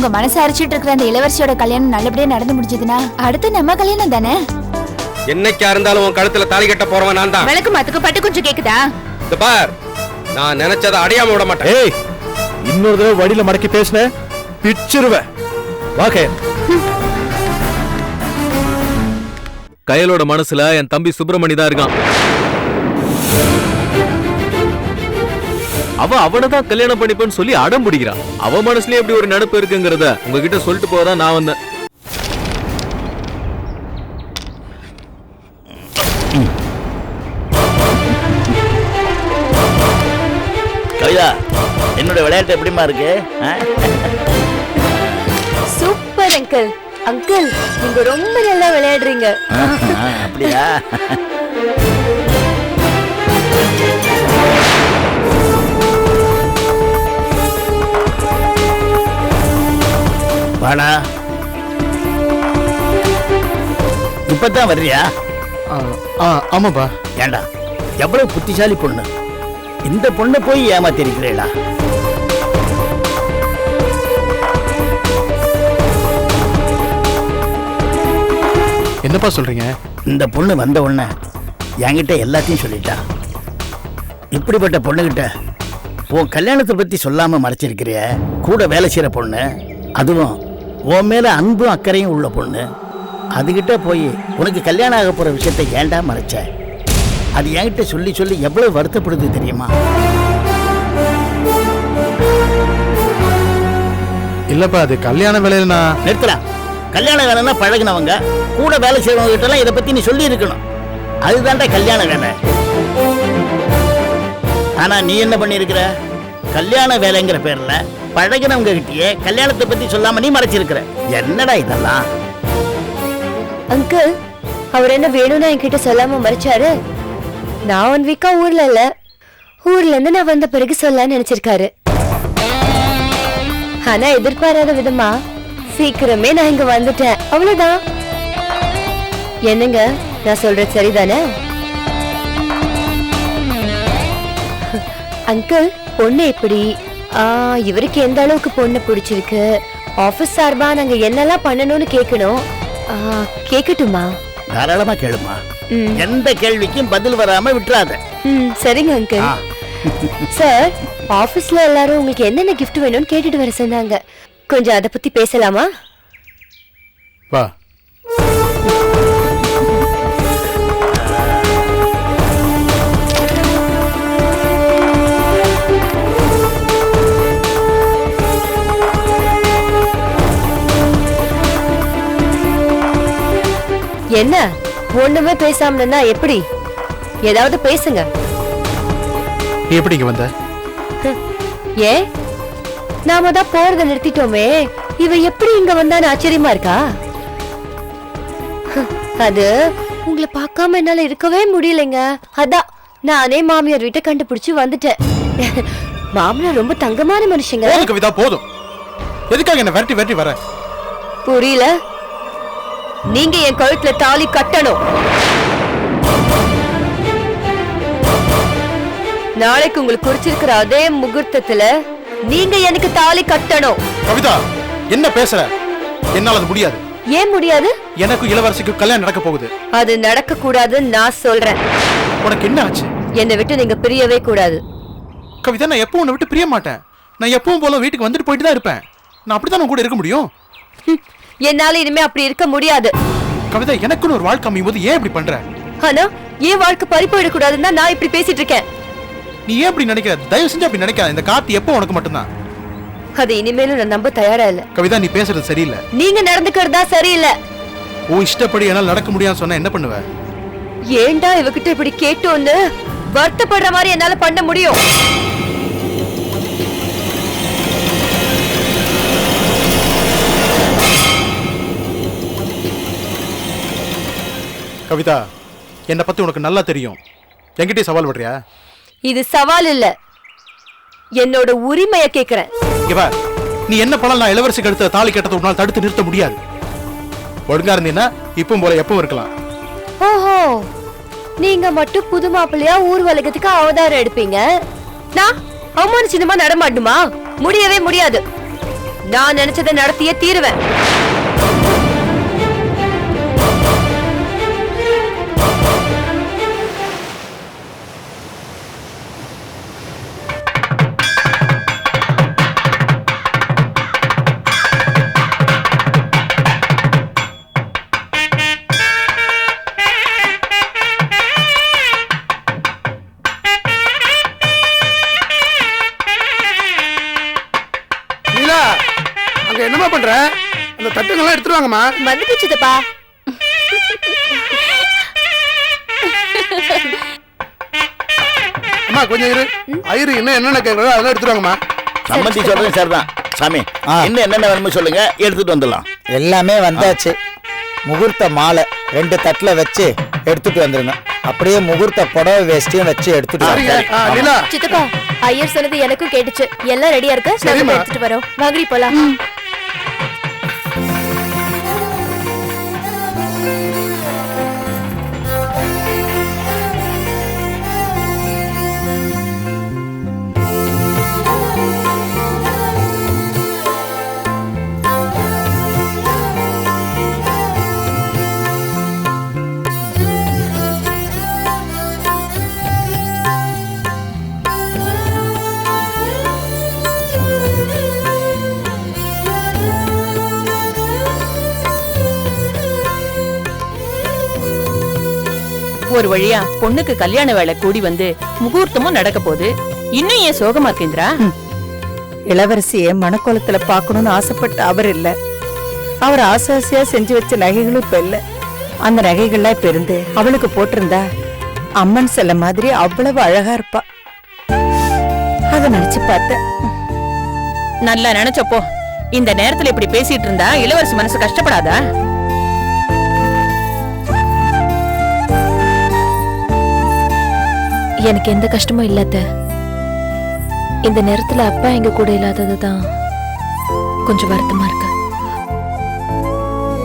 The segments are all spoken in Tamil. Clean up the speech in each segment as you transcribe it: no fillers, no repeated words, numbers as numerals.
உங்க மனசு அரிச்சிட்டு இருக்கிற அந்த இளவரசியோட கல்யாணம் நல்லபடியா நடந்து முடிஞ்சதுன்னா அடுத்து நம்ம கல்யாணம் தானே. என்னைக்கா இருந்தாலும் உன் கழுத்துல தாலி கட்ட போறவன் நான் தான். விளக்கு மாத்துக்கு பட்டு கொஞ்சம் கேக்குதா? இந்த பார், நான் நினைச்சதை அடையாம விட மாட்டேன். ஏய், இன்னொரு தடவை வடியில மடக்கி பேசுன பிச்சிருவேன். வாக்கே. கயலோட மனசுல என் தம்பி சுப்பிரமணி தான் இருக்கான். அவனதான் கல்யாணம் பண்ணிப்பேன்னு சொல்லி அடம் பிடிக்கிறான். அவ மனசுலயே எப்படி ஒரு நினைப்பு இருக்குங்கிறத உங்ககிட்ட சொல்லிட்டு போதான் நான் வந்தேன். கவிதா, என்னோட விளையாட்டு எப்படிமா இருக்கு? Super uncle. அங்கிள், நீங்க ரொம்ப நல்லா விளையாடுறீங்க. அப்படியா? வாடா. இப்பதான் வர்றியா? ஆமாப்பா. ஏண்டா, எவ்வளவு புத்திசாலி பொண்ணு. இந்த பொண்ணை போய் ஏமாத்திருக்கிறீங்களா? என்னப்பா சொல்றீங்க? இந்த பொண்ணு வந்த உடனே என்கிட்ட எல்லாத்தையும் சொல்லிட்டா. இப்படிப்பட்ட பொண்ணுகிட்ட உன் கல்யாணத்தை பத்தி சொல்லாம மறைச்சிருக்கிறிய. கூட வேலை செய்யற பொண்ணு, அதுவும் உன் மேல அன்பும் அக்கறையும் உள்ள பொண்ணு. அதுகிட்ட போய் உனக்கு கல்யாணம் ஆக போற விஷயத்தை ஏண்டா மறைச்ச? அது என்கிட்ட சொல்லி சொல்லி எவ்வளவு வருத்தப்படுது தெரியுமா? இல்லப்பா, அது கல்யாண வேலையில நான் நிறுத்தலா. கல்யாண வேலைன்னா பழகினவங்க கூட வேலை செய்யறவங்க கிட்ட எல்லாம் இதை பத்தி நீ சொல்லி இருக்கணும். அதுதான்டா கல்யாண வேலை. ஆனா நீ என்ன பண்ணிருக்கிற? கல்யாண வேலைங்கிற பேர்ல பழகினவங்க கிட்டயே கல்யாணத்தை பத்தி சொல்லாம நீ மறைச்சிருக்கிற. என்னடா இதெல்லாம்? அங்கிள், அவர் என்ன வேணும்னா என்கிட்ட சொல்லாம மறைச்சாரு? நான் 1 வீக்கா ஊர்ல இல்ல. ஊர்ல இருந்து நான் வந்த பிறகு சொல்லலாம்னு நினைச்சிருக்காரு. ஆனா எதிர்பாராத விதமா சீக்கிரமே நான் இங்க வந்துட்டேன். அவ்வளவுதான். என்னங்க, நான் சொல்றது சரிதானே? அங்கிள், பொண்ணு எப்படி? இவருக்கு எந்த அளவுக்கு பொண்ணு பிடிச்சிருக்கு? ஆபீஸ் சார்பா நாங்க என்னெல்லாம் பண்ணணும்னு கேட்கணும். கேட்கட்டுமா? தாராளமா கேளுமா. எந்த கேள்விக்கும் பதில் வராம விட்டுறாத. சரிங்க அங்கிள். சார், ஆபீஸ்ல எல்லாரும் உங்களுக்கு என்னென்ன கிஃப்ட் வேணும்னு கேட்டுட்டு வர சொன்னாங்க. கொஞ்சம் அதை பத்தி பேசலாமா? வா. என்ன ஒண்ணுமே பேசாமனா எப்படி? ஏதாவது பேசுங்க. நீ எப்படி இங்க வந்த? ஏ, நாம தான் போறத நிறுத்திட்டோமே, இவ எப்படி இங்க வந்தான்னு ஆச்சரியமா இருக்கா? அது உங்களை பார்க்காம என்னால இருக்கவே முடியலைங்க. அதான் நானே மாமியார் வீட்டை கண்டுபிடிச்சு வந்துட்டேன். மாமனார் ரொம்ப தங்கமான மனுஷங்க. கவிதா, போதும். எதுக்காக என்ன விரட்டி விரட்டி வர? புரியல. நீங்க என் கழுத்துல தாலி கட்டணும். நாளைக்கு உங்களுக்கு குறிச்சிருக்கிற அதே முகூர்த்தத்துல நீங்க எனக்கு தாலி கட்டணும். கவிதா, என்ன பேசுற? என்னால அது முடியாது. ஏன் முடியாது? எனக்கு இளவரசிக்கு கல்யாணம் நடக்க போகுது. அது நடக்க கூடாதுன்னு நான் சொல்றேன். உனக்கு என்ன ஆச்சு? என்னை விட்டு நீங்க பிரியவே கூடாது. கவிதா, நான் எப்பவும் உன்னை விட்டு பிரிய மாட்டேன். நான் எப்பவும் போல வீட்டுக்கு வந்துட்டு போயிட்டு தான் இருப்பேன். நான் அப்படித்தான் உன் கூட இருக்க முடியும். என்னால இனிமே அப்படி இருக்க முடியாது. கவிதா, எனக்குன்னு ஒரு வாழ்க்கை அமையும் போது ஏன் இப்படி பண்ற? ஆனா ஏன் வாழ்க்கை பறி போயிடக்கூடாதுன்னா நான் இப்படி பேசிட்டு இருக்கேன். நீ ஏன் இப்படி நினைக்கிற? தயவு செஞ்சு அப்படி நினைக்காத. இந்த காத்து எப்போ உனக்கு மட்டும்தான். அது இனிமேலும் நான் நம்ப தயாரா இல்ல. கவிதா, நீ பேசுறது சரியில்லை. நீங்க நடந்துக்கிறதா சரியில்லை. உன் இஷ்டப்படி என்னால நடக்க முடியாதுன்னு சொன்னா என்ன பண்ணுவ? ஏண்டா இவகிட்ட இப்படி கேட்டோன்னு வருத்தப்படுற மாதிரி என்னால பண்ண முடியும்? கவிதா, என்னை பத்தி உனக்கு நல்லா தெரியும். என்கிட்டயே சவால் விடுறியா? இது சவால் இல்ல, என்னோட உரிமையை கேக்குறேன். நீ என்ன பண்ணலாம்? நான் இளவரசி கழுத்த தாலி கட்டத்தை உன்னால் தடுத்து நிறுத்த முடியாது. ஒழுங்கா இருந்தீங்கன்னா இப்பவும் போல எப்பவும் இருக்கலாம். ஓஹோ, நீங்க மட்டும் புது மாப்பிள்ளையா ஊர்வலகத்துக்கு அவதாரம் எடுப்பீங்க. நான் அவமான சின்னமா நடமாட்டுமா? முடியவே முடியாது. நான் நினைச்சதை நடத்தியே தீருவேன். அங்க என்னமா பண்ற? அந்த தட்டுங்கெல்லாம் எடுத்துருவாங்கம்மா. வந்துட்டு சித்தப்பா. அம்மா கொஞ்சம் இரு. ஐயரு இன்னும் என்னென்ன கேட்கறதோ அதெல்லாம் எடுத்துருவாங்கம்மா. சம்மந்தி சொல்றது சரிதான் சாமி. இன்னும் என்னென்ன வேணுமோ சொல்லுங்க, எடுத்துட்டு வந்துடலாம். எல்லாமே வந்தாச்சு. முகூர்த்த மாலை 2 தட்டுல வச்சு எடுத்துட்டு வந்துருங்க. அப்படியே முகூர்த்த புடவை வேஷ்டியும் வச்சு எடுத்துட்டு சரிங்க. வாங்க. லீலா சித்தப்பா, ஐயர் சொன்னது எனக்கும் கேட்டுச்சு. எல்லாம் ரெடியா இருக்கு. சரிம்மா. எடுத்துட்டு வரோம். வாங்கி போலாம். ஒரு வழியா பொண்ணுக்கு கல்யாண வேலை கூடி வந்து முகூர்த்தமும் நடக்க போகுது. இன்னும் ஏன் சோகமா இருக்கேந்திரா? இளவரசிய மணக்கோலத்துல பாக்கணும்னு ஆசைப்பட்ட அவர் இல்ல. அவர் ஆசையா செஞ்சு வச்ச நகைகளும் இப்ப இல்ல. அந்த நகைகள்லாம் இப்ப இருந்து அவளுக்கு போட்டிருந்தா அம்மன் சிலை மாதிரி அவ்வளவு அழகா இருப்பா. அத நினைச்சு பார்த்தேன். நல்லா நினைச்சப்போ இந்த நேரத்துல இப்படி பேசிட்டு இருந்தா இளவரசி மனசு கஷ்டப்படாதா? எனக்கு எந்த கஷ்டமும் இல்லாத. இந்த நேரத்துல அப்பா எங்க கூட இல்லாததுதான் கொஞ்சம் வருத்தமா இருக்கு.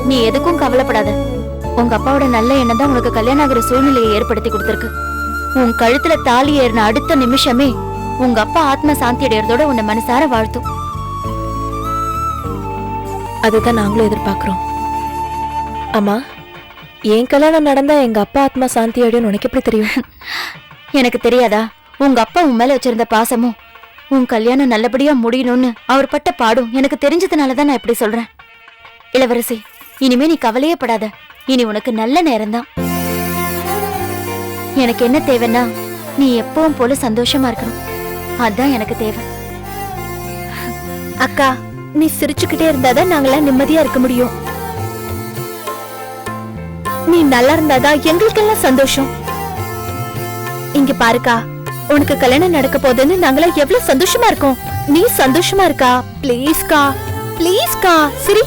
நீ எதுக்கும் கவலைப்படாத. உங்க அப்பாவோட நல்ல எண்ணம் தான் உனக்கு கல்யாணம் ஆகிற சூழ்நிலையை ஏற்படுத்தி கொடுத்திருக்கு. உன் கழுத்துல தாலி ஏறின அடுத்த நிமிஷமே உங்க அப்பா ஆத்ம சாந்தி அடையறதோட உன்னை மனசார வாழ்த்தும். அதுதான் நாங்களும் எதிர்பார்க்கிறோம். அம்மா, என் கல்யாணம் நடந்தா எங்க அப்பா ஆத்மா சாந்தி அடையும் உனக்கு எப்படி தெரியும்? எனக்கு தெரியாதா? உங்க அப்பா உன் மேல வச்சிருந்த பாசமும் உன் கல்யாணம் நல்லபடியா முடியணும்னு அவர் பட்ட பாடும் எனக்கு தெரிஞ்சதுனாலதான் நான் இப்படி சொல்றேன். இளவரசி, இனிமே நீ கவலையே படாத. இனி உனக்கு நல்ல நேரம்தான். எனக்கு என்ன தேவைன்னா நீ எப்பவும் போல சந்தோஷமா இருக்கணும். அதான் எனக்கு தேவை. அக்கா, நீ சிரிச்சுக்கிட்டே இருந்தாதான் நாங்களாம் நிம்மதியா இருக்க முடியும். நீ நல்லா இருந்தாதான் எங்களுக்கெல்லாம் சந்தோஷம். இங்க பாருக்கா, உனக்கு கல்யாணம் நடக்க போதுன்னு நாங்களா எவ்வளவு சந்தோஷமா இருக்கோம். நீ சந்தோஷமா இருக்கா? ப்ளீஸ்கா, ப்ளீஸ்கா, சரி.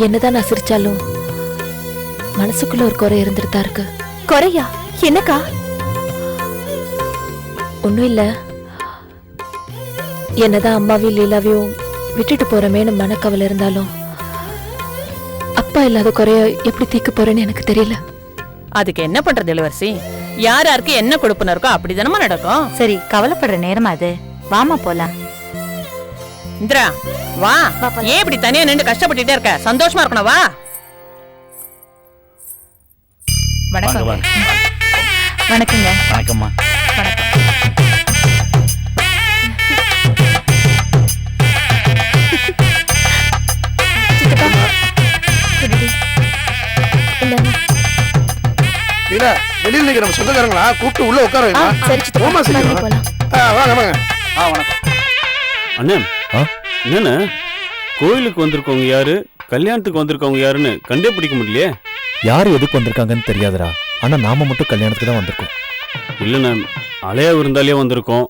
என்னதான் நான் சிரிச்சாலும் மனசுக்குள்ள ஒரு குறை இருந்துட்டு தான் இருக்கு. குறையா? என்னக்கா? ஒண்ணும் இல்ல. என்னதான் அம்மாவையும் லீலாவையும் விட்டுட்டு போறமேனு மனக்கவலை இருந்தாலும் அப்பா இல்லாத குறைய எப்படி தீக்க போறேன்னு எனக்கு தெரியல. அதுக்கு என்ன பண்றது இளவரசி? யார் யாருக்கு என்ன கொடுப்புன்னு இருக்கோ அப்படிதானமா நடக்கும். சரி, கவலைப்படுற நேரமா அது. வாமா போலாம். இந்திரா வா. ஏன் இப்படி தனியா நின்று கஷ்டப்பட்டுட்டே இருக்க? சந்தோஷமா இருக்கணும், வா. வணக்கம். வணக்கங்க. வணக்கம்மா. லீலா, வெளியில நிக்கிற நம்ம சொந்தக்காரங்களா கூப்பிட்டு உள்ள உட்கார வைமா. சரி சித்தப்பா, போமா வாங்க சீக்கிரம். போலாம். வாங்க வாங்க. வணக்கம். அண்ணன், என்னண்ணே கோயிலுக்கு வந்திருக்கவங்க யாரு, கல்யாணத்துக்கு வந்திருக்கவங்க யாருன்னு கண்டே பிடிக்க முடியலையே. யாரு எதுக்கு வந்திருக்காங்கன்னு தெரியாதுடா. ஆனா நாம மட்டும் கல்யாணத்துக்கு தான் வந்திருக்கோம். இல்லைண்ணே, அலையா விருந்தாலே வந்திருக்கோம்.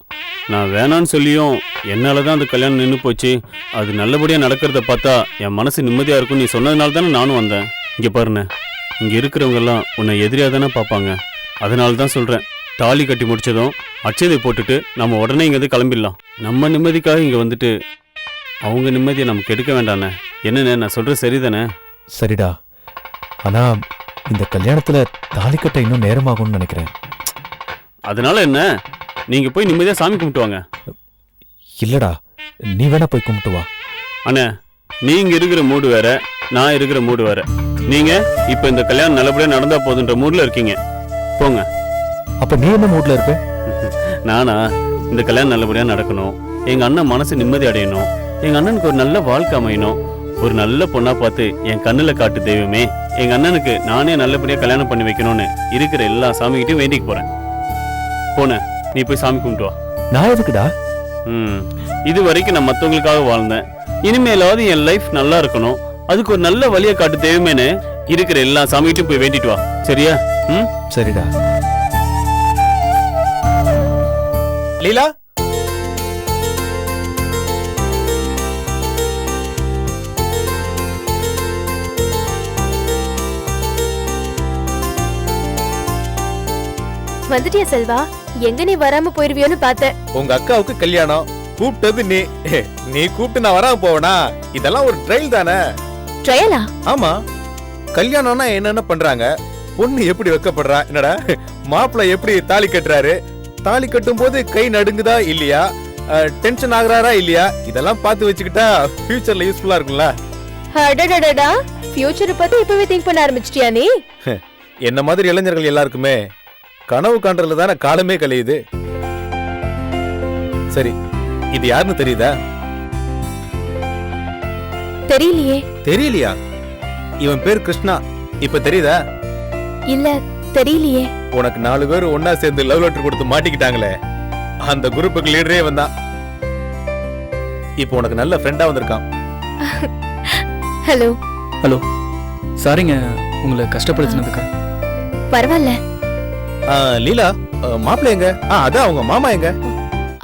நான் வேணான்னு சொல்லியும் என்னால தான் அந்த கல்யாணம் நின்று போச்சு. அது நல்லபடியாக நடக்கிறத பார்த்தா என் மனசு நிம்மதியாக இருக்கும். நீ சொன்னதுனால தானே நானும் வந்தேன். இங்கே பாருண்ணே, இங்கே இருக்கிறவங்கெல்லாம் உன்னை எதிரியாக தானே பார்ப்பாங்க. அதனால தான் சொல்கிறேன், தாலி கட்டி முடிச்சதும் அட்சதை போட்டுட்டு நம்ம உடனே இங்கேருந்து கிளம்பிடலாம். நம்ம நிம்மதிக்காக இங்கே வந்துட்டு அவங்க நிம்மதியை நமக்கு எடுக்க வேண்டாண்ணே. என்னண்ணே, நான் சொல்கிறது சரிதானே? சரிடா, ஆனா இந்த கல்யாணத்துல தாலி கட்ட இன்னும் நேரமாகும்னு நினைக்கிறேன். அதனால என்ன, நீங்க போய் நிம்மதியா சாமி கும்பிட்டு வாங்க. இல்லடா, நீ வேணா போய் கும்பிட்டு வா. அண்ணே, நீங்க இருக்கிற மூடு வேற, நான் இருக்கிற மூடு வேற. நீங்க இப்ப இந்த கல்யாணம் நல்லபடியா நடந்தா போதுன்ற மூட்ல இருக்கீங்க. போங்க. அப்ப நீ என்ன மூட்ல இருப்ப? நானா, இந்த கல்யாணம் நல்லபடியா நடக்கணும், எங்க அண்ணன் மனசு நிம்மதி அடையணும், எங்க அண்ணனுக்கு ஒரு நல்ல வாழ்க்கை அமையணும், ஒரு நல்ல பொண்ணா பார்த்து என் கண்ணுல காட்டு தெய்வமே, எங்க அண்ணனுக்கு நானே நல்லபடியா கல்யாணம் பண்ணி வைக்கணும்னு இருக்கிற எல்லா சாமிகிட்டையும் வேண்டிக்கு போறேன். போன நீ போய் சாமி கும்பிட்டு வா. நான் எதுக்குடா? இது வரைக்கும் நான் மத்தவங்களுக்காக வாழ்ந்தேன், இனிமேலாவது என் லைஃப் நல்லா இருக்கணும், அதுக்கு ஒரு நல்ல வழியை காட்டு தெய்வமேனு இருக்கிற எல்லா சாமிகிட்டையும் போய் வேண்டிட்டு வா. சரியா? சரிடா. லீலா, வந்துட்டியா செல்வா? எங்க நீ வராம போயிருவியோன்னு பார்த்தேன். உங்க அக்காவுக்கு கல்யாணம், கூப்பிட்டது நீ. நீ கூப்பிட்டு நான் வராம போவேனா? இதெல்லாம் ஒரு ட்ரையல் தானே. ட்ரையலா? ஆமா, கல்யாணம்னா என்னென்ன பண்றாங்க, பொண்ணு எப்படி வைக்கப்படுறா, என்னடா மாப்பிள்ளை எப்படி தாலி கட்டுறாரு, தாலி கட்டும் போது கை நடுங்குதா இல்லையா, டென்ஷன் ஆகுறாரா இல்லையா, இதெல்லாம் பார்த்து வச்சுக்கிட்டா ஃபியூச்சர்ல யூஸ்ஃபுல்லா இருக்கும்ல. அடடடடா, ஃபியூச்சரை பத்தி இப்பவே திங்க் பண்ண ஆரம்பிச்சிட்டியா நீ? என்ன மாதிரி இளைஞர்கள் எல்லாருக்குமே கனவு காண்றதுல தானே காலமே கழியுது. சரி, இது யாருன்னு தெரியுதா? தெரியலையே. தெரியலையா? இவன் பேர் கிருஷ்ணா. இப்ப தெரியுதா? இல்ல, தெரியலையே. உனக்கு 4 பேர் ஒன்னா சேர்ந்து லவ் லெட்டர் கொடுத்து மாட்டிக்கிட்டாங்களே, அந்த குரூப்புக்கு லீடரே வந்தான். இப்போ உனக்கு நல்ல ஃப்ரெண்டா வந்திருக்கான். ஹலோ. ஹலோ, சாரிங்க உங்களை கஷ்டப்படுத்தினதுக்கு. பரவாயில்ல. லீலா, மாப்பிள்ளை எங்க? அதான் அவங்க மாமா எங்க?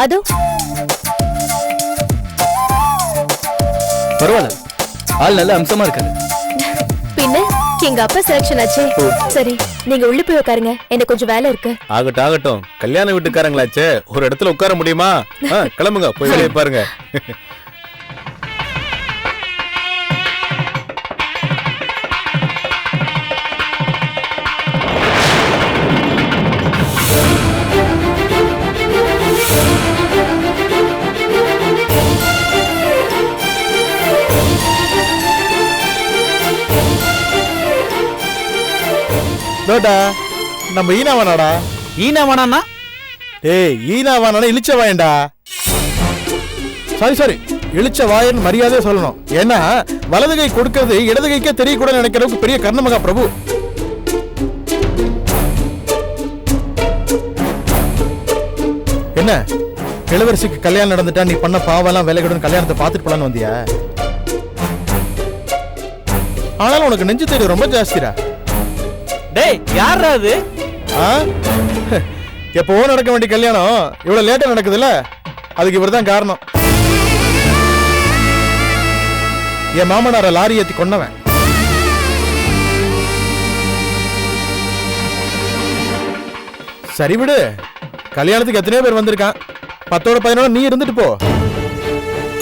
அதோ. பரவாயில்ல, ஆள் நல்ல அம்சமா இருக்காரு. பின்ன எங்க அப்பா செலக்ஷன் ஆச்சே. சரி, நீங்க உள்ள போய் உட்காருங்க, எனக்கு கொஞ்சம் வேலை இருக்கு. ஆகட்டும் ஆகட்டும், கல்யாண வீட்டுக்காரங்களாச்சே, ஒரு இடத்துல உட்கார முடியுமா? கிளம்புங்க, போய் வேலையை பாருங்க. நம்ம ஈனாவானாடா? ஈனாவானா? ஏய், ஈனாவானா இழிச்ச வாயன்டா. சாரி, இழிச்ச வாயன் மரியாதையா சொல்லணும். ஏன்னா வலது கை கொடுக்கிறது இடது கைக்கே தெரியக்கூட நினைக்கிறதுக்கு பெரிய கர்ணமகா பிரபு. என்ன இளவரசிக்கு கல்யாணம் நடந்துட்டா நீ பண்ண பாவெல்லாம் வேலைகளுடன் கல்யாணத்தை பார்த்துட்டு போலான்னு வந்தியா? ஆனாலும் உனக்கு நெஞ்சு தேடி ரொம்ப ஜாஸ்திரா. டேய், யாரா அது? எப்போ நடக்க வேண்டிய கல்யாணம் இவ்வளவு லேட்டா நடக்குதுல்ல, அதுக்கு இவர்தான் காரணம். என் மாமனார லாரி ஏத்தி கொண்டவன். சரி விடு, கல்யாணத்துக்கு எத்தனையோ பேர் வந்திருக்கான், 10ஓட 11 நீ இருந்துட்டு போ.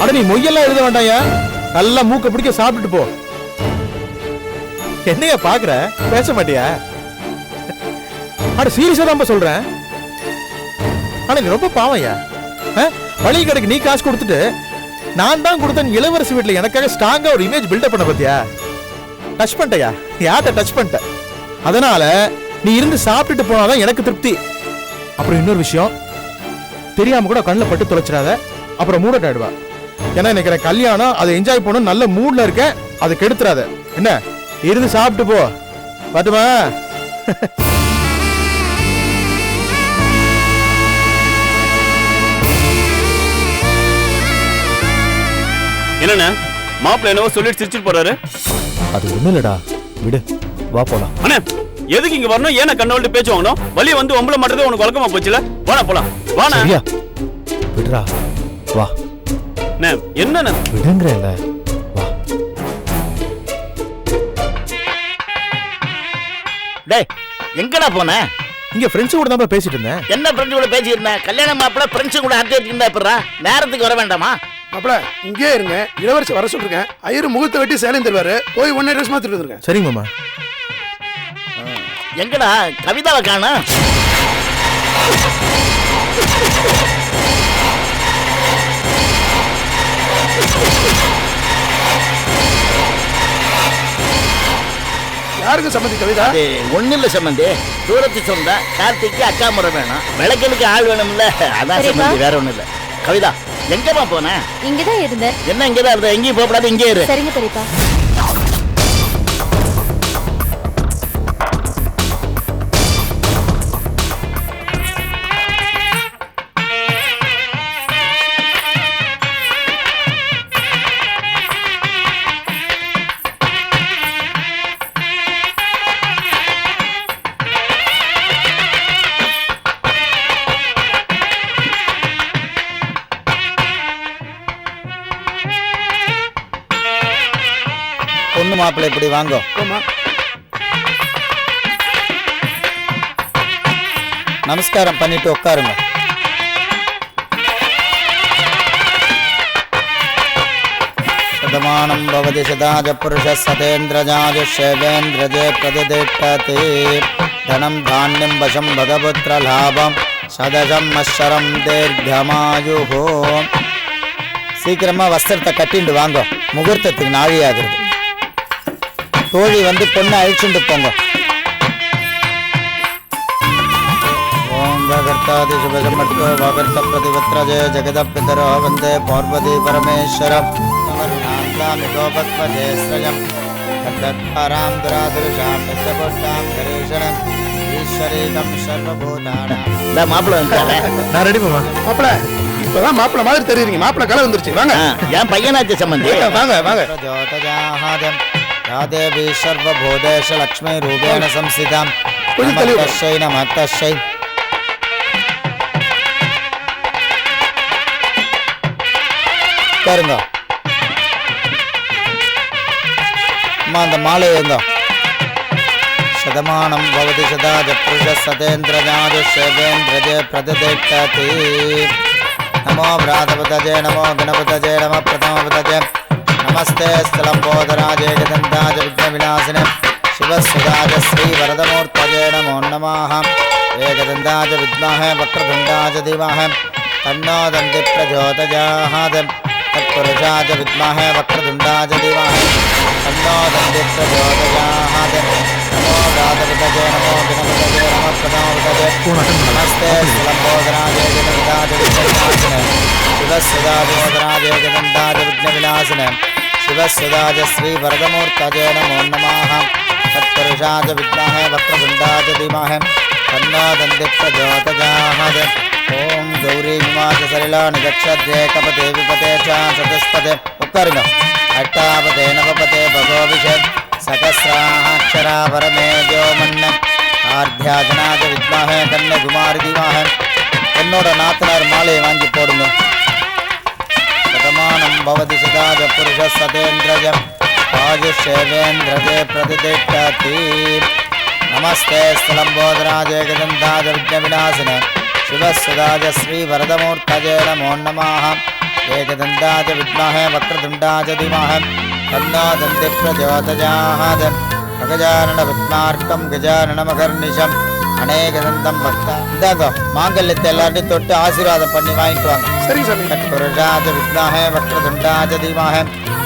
அட, நீ மொய்யெல்லாம் எழுத வேண்டாயா, நல்லா மூக்க பிடிக்க சாப்பிட்டுட்டு போ. என்னையா பாக்குற, பேச மாட்டியா? அட, சீரியஸா தான் சொல்றேன். ஆனா நீ ரொம்ப பாவையா. வழி கடைக்கு நீ காசு கொடுத்துட்டு நான் தான் கொடுத்தேன் இளவரசி வீட்டுல எனக்காக ஸ்ட்ராங்கா ஒரு இமேஜ் பில்டப் பண்ண பத்தியா? டச் பண்ணிட்டயா? யார்ட்ட டச் பண்ணிட்ட? அதனால நீ இருந்து சாப்பிட்டுட்டு போனாதான் எனக்கு திருப்தி. அப்புறம் இன்னொரு விஷயம், தெரியாம கூட கண்ணில் பட்டு தொலைச்சிடாத, அப்புறம் மூட ஆயிடுவா. ஏன்னா எனக்கு கல்யாணம், அதை என்ஜாய் பண்ணணும், நல்ல மூட்ல இருக்கேன், அதை கெடுத்துறாத. என்ன, இருந்து சாப்பிட்டு போ. பாட்டுமா? என்னண்ணா, மாப்பிள்ள என்னவோ சொல்லிட்டு சிரிச்சிட்டு போறாரு. அது ஒண்ணு இல்லடா, விடு, வா போலாம். அண்ணா, எதுக்கு இங்க வரணும்? ஏன்னா கண்ணோல்ட்டு பேச்சு வாங்கணும்? வழிய வந்து ஒம்பளை மாட்டதே உனக்கு வழக்கமா போச்சுல. வாடா போலாம். வாடா. சரியா? விடுடா, வா. என்ன விடுங்கறல, வா. டேய், எங்கடா போன? இங்க ஃப்ரெண்ட்ஸ் கூட தான் பேசிட்டு இருந்தேன். என்ன ஃப்ரெண்ட்ஸ் கூட பேசிட்டு இருந்தேன்? கல்யாணம் மாப்பிள்ள ஃப்ரெண்ட்ஸ் கூட அட்டை எடுத்துக்கிட்டா எப்பறா? நேரத்துக்கு வர வேண்டாமா? மாப்பிள்ள இங்கே இருங்க, இளவரசி வர சொல்லிருக்கேன். ஐயரு முகத்தை வெட்டி சேலம் தருவாரு, போய் ஒன்னே ட்ரெஸ் மாத்திட்டு வந்துருங்க. சரிங்க மாமா. எங்கடா கவிதாவை காணோம்? யாருக்கு சம்மந்தி கவிதா? ஒண்ணு இல்ல சம்பந்தி, தூரத்து சொந்த கார்த்திக்கு அக்கா முறை வேணும், விளக்கலுக்கு ஆள் வேணும்ல, அதான் சம்பந்தி, வேற ஒண்ணு இல்ல. கவிதா எங்கம்மா போன? இங்கதான் இருந்தேன். என்ன இங்கதான் இருந்த? எங்கேயும் போகக்கூடாது, இங்கே இரு. சரிங்க பெரியப்பா. பொண்ணு மாப்பிள்ளை இப்படி வாங்கோ. நமஸ்காரம் பண்ணிட்டு உட்காருங்க. சதமானம் பவதி சதாஜ புருஷ சதேந்திரஜாஜேந்திரஜே பிரதிதிட்டதி தனம் தானியம் வசம் பதபுத்திர லாபம் சதசம் அஸ்வரம் தீர்க்கமாயுஹோ. சீக்கிரமா வஸ்திரத்தை கட்டிண்டு வாங்க, முகூர்த்தத்துக்கு நாழியாகிறது. தோழி வந்து பொண்ணை அழிச்சுட்டு போங்க. ஓம் வகர்த்தாதி சுபசமட்கோ வகர்த்த பிரதிபத்ரஜே ஜெகத பிதரோ வந்தே பார்வதி பரமேஸ்வரம் நமர்நாந்தாமிகோபத்வஜே ஸ்ரயம் தத்தாராம் துராதுருஷாம் நித்தபுட்டாம் கரேஷணம் ஈஸ்வரீகம் சர்வபூதானாம். மாப்பிள்ள வந்துட்டாரே, நான் ரெடி மாமா. மாப்பிள்ள இப்பதான் மாப்பிள்ள மாதிரி தெரியுறீங்க. மாப்பிள்ள கலை வந்துருச்சு, வாங்க. என் பையனாச்சு சம்பந்தி, வாங்க வாங்க. பிரஜோதயாஹாதம் யாதேவி சர்வபூதேஷ லக்ஷ்மி ரூபேண சம்ஸ்திதாம் கொஞ்சம் தெளிவா. நமஸ்தை நமஸ்தை. பாருங்க அம்மா, அந்த மாலை இருந்தோ. சதமானம் பவதி சதாஜ புருஷ சதேந்திரஜாஜேந்திரஜே பிரதிதிட்டதி. நமோ விராதபதஜே நமோ கணபதஜே நம பிரதமபதஜே நமஸ்தே ஸ்தலம்போதராஜே கதந்தாஜ விக்னவிநாசினே சிவசுதாஜ ஸ்ரீ வரதமூர்த்தஜே நமோ நமः. ஏகதந்தாஜ வித்மஹே வக்ரதுண்டாஜ தீமஹே தன்னோ தந்தி பிரச்சோதயாத். தத்புருஷாஜ வித்மஹே வக்ரதுண்டாஜ தீமஹே தன்னோ தந்தி பிரச்சோதயாத். நமோ ராதபதஜே நமோ கணபதஜே நம பிரதமபதஜே நமஸ்தே ஸ்தலம்போதராஜே கதந்தாஜ விக்னவிநாசினே சிவசுதாஜோதராஜே கதந்தாஜ விக்னவிநாசினே சிவசுதாஜ ஸ்ரீ வரதமூர்த்தஜே நமோ நமः. தத்புருஷாஜ வித்மஹே வக்ரதுண்டாஜ தீமஹே தன்னோ தந்தி பிரச்சோதயாத். ஓம் கௌரி விமாஜ சலிலா நிகட்சத்யே கபதே விபதே ச சதஸ்பதே. உட்காருங்க. அட்டாபதே நவபதே பகோபிஷே சகஸ்ராட்சரா வரமே ஜோமன்ன ஆர்த்தியாஜனாஜ வித்மஹே கன்யகுமாரி தீமஹே. என்னோட நாத்தனார் மாலையை வாங்கி போடுங்க. சதமானம் பவதி சதாஜ புருஷ சதேந்திரஜம் ஆஜுஷேவேந்திரஜே பிரதிதிட்டதி. நமஸ்தே ஸ்தலம்போதராஜே கதந்தாஜ விக்னவிநாசினே சிவசுதாஜ ஸ்ரீ வரதமூர்த்தஜே நமோ நமः. ஏகதந்தாஜ வித்மஹே வக்ரதுண்டாஜ தீமஹே தன்னோ தந்தி பிரச்சோதயாத். அகஜானன பத்மார்க்கம் கஜானனமகர்நிஷம் அநேகதந்தம் பக்தா. இந்தாதோ மாங்கல்யத்தை எல்லாத்தையும் தொட்டு ஆசீர்வாதம் பண்ணி வாங்கிட்டு வாங்க. சரி சாமி. தத்புருஷாஜ வித்மஹே வக்ரதுண்டாஜ தீமஹே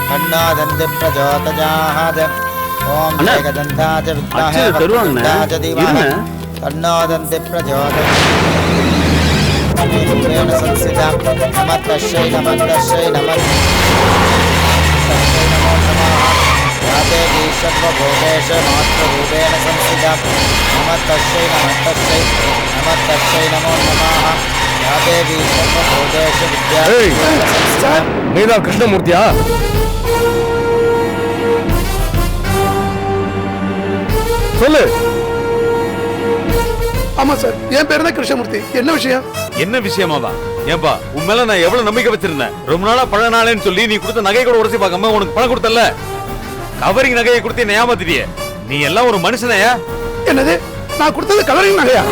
தன்னோ தந்தி பிரச்சோதயாத். ஓம் ஏகதந்தாஜ வித்மஹே வக்ரதுண்டாஜ தீமஹே தன்னோ தந்தி பிரச்சோதயாத். சம்ஸ்திதாம் நமஸ்தை நமஸ்தை நமோ நமः. யாதேவி சர்வபூதேஷ மாத்ருரூபேண சம்ஸ்திதாம் நமஸ்தை நமஸ்தை நமோ நமः. யாதேவி சர்வபூதேஷ வித்யா. நீதான் கிருஷ்ணமூர்த்தியா? சொல்லு. ஆமா சார், என் பேரு தான் கிருஷ்ணமூர்த்தி. என்ன விஷயம்? என்ன விஷயமாவா? ஏன்பா உன் மேல நான் எவ்வளவு நம்பிக்கை வச்சிருந்தேன். ரொம்ப நாளா பழ நாளேன்னு சொல்லி நீ கொடுத்த நகை கூட உடச்சி பார்க்காம உனக்கு பணம் கொடுத்தல. கவரிங் நகையை கொடுத்து என்ன ஏமாத்திட்டியே. நீ எல்லாம் ஒரு மனுஷனையா? என்னது, நான் கொடுத்தது கவரிங் நகையா?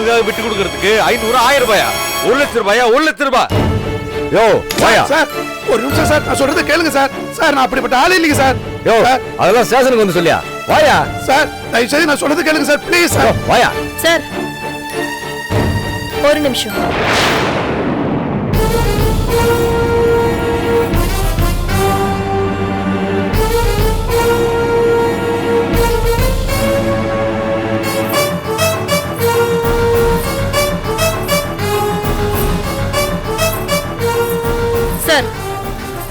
உங்களுக்காக விட்டு கொடுக்கறதுக்கு 500 1000 ரூபாயா 1 லட்சம் ரூபாயா 1 லட்சம் ரூபாய் யோ வாயா சார் ஒரு நிமிஷம் சார், நான் சொல்றதை கேளுங்க சார். சார் நான் அப்படிப்பட்ட ஆளே இல்லைங்க சார். யோ அதெல்லாம் ஸ்டேஷனுக்கு வந்து சொல்லியா வாயா சார் தயவு செய்து நான் சொல்றதை கேளுங்க சார், ப்ளீஸ் சார். வாயா சார் ஒரு நிமிஷம். சார்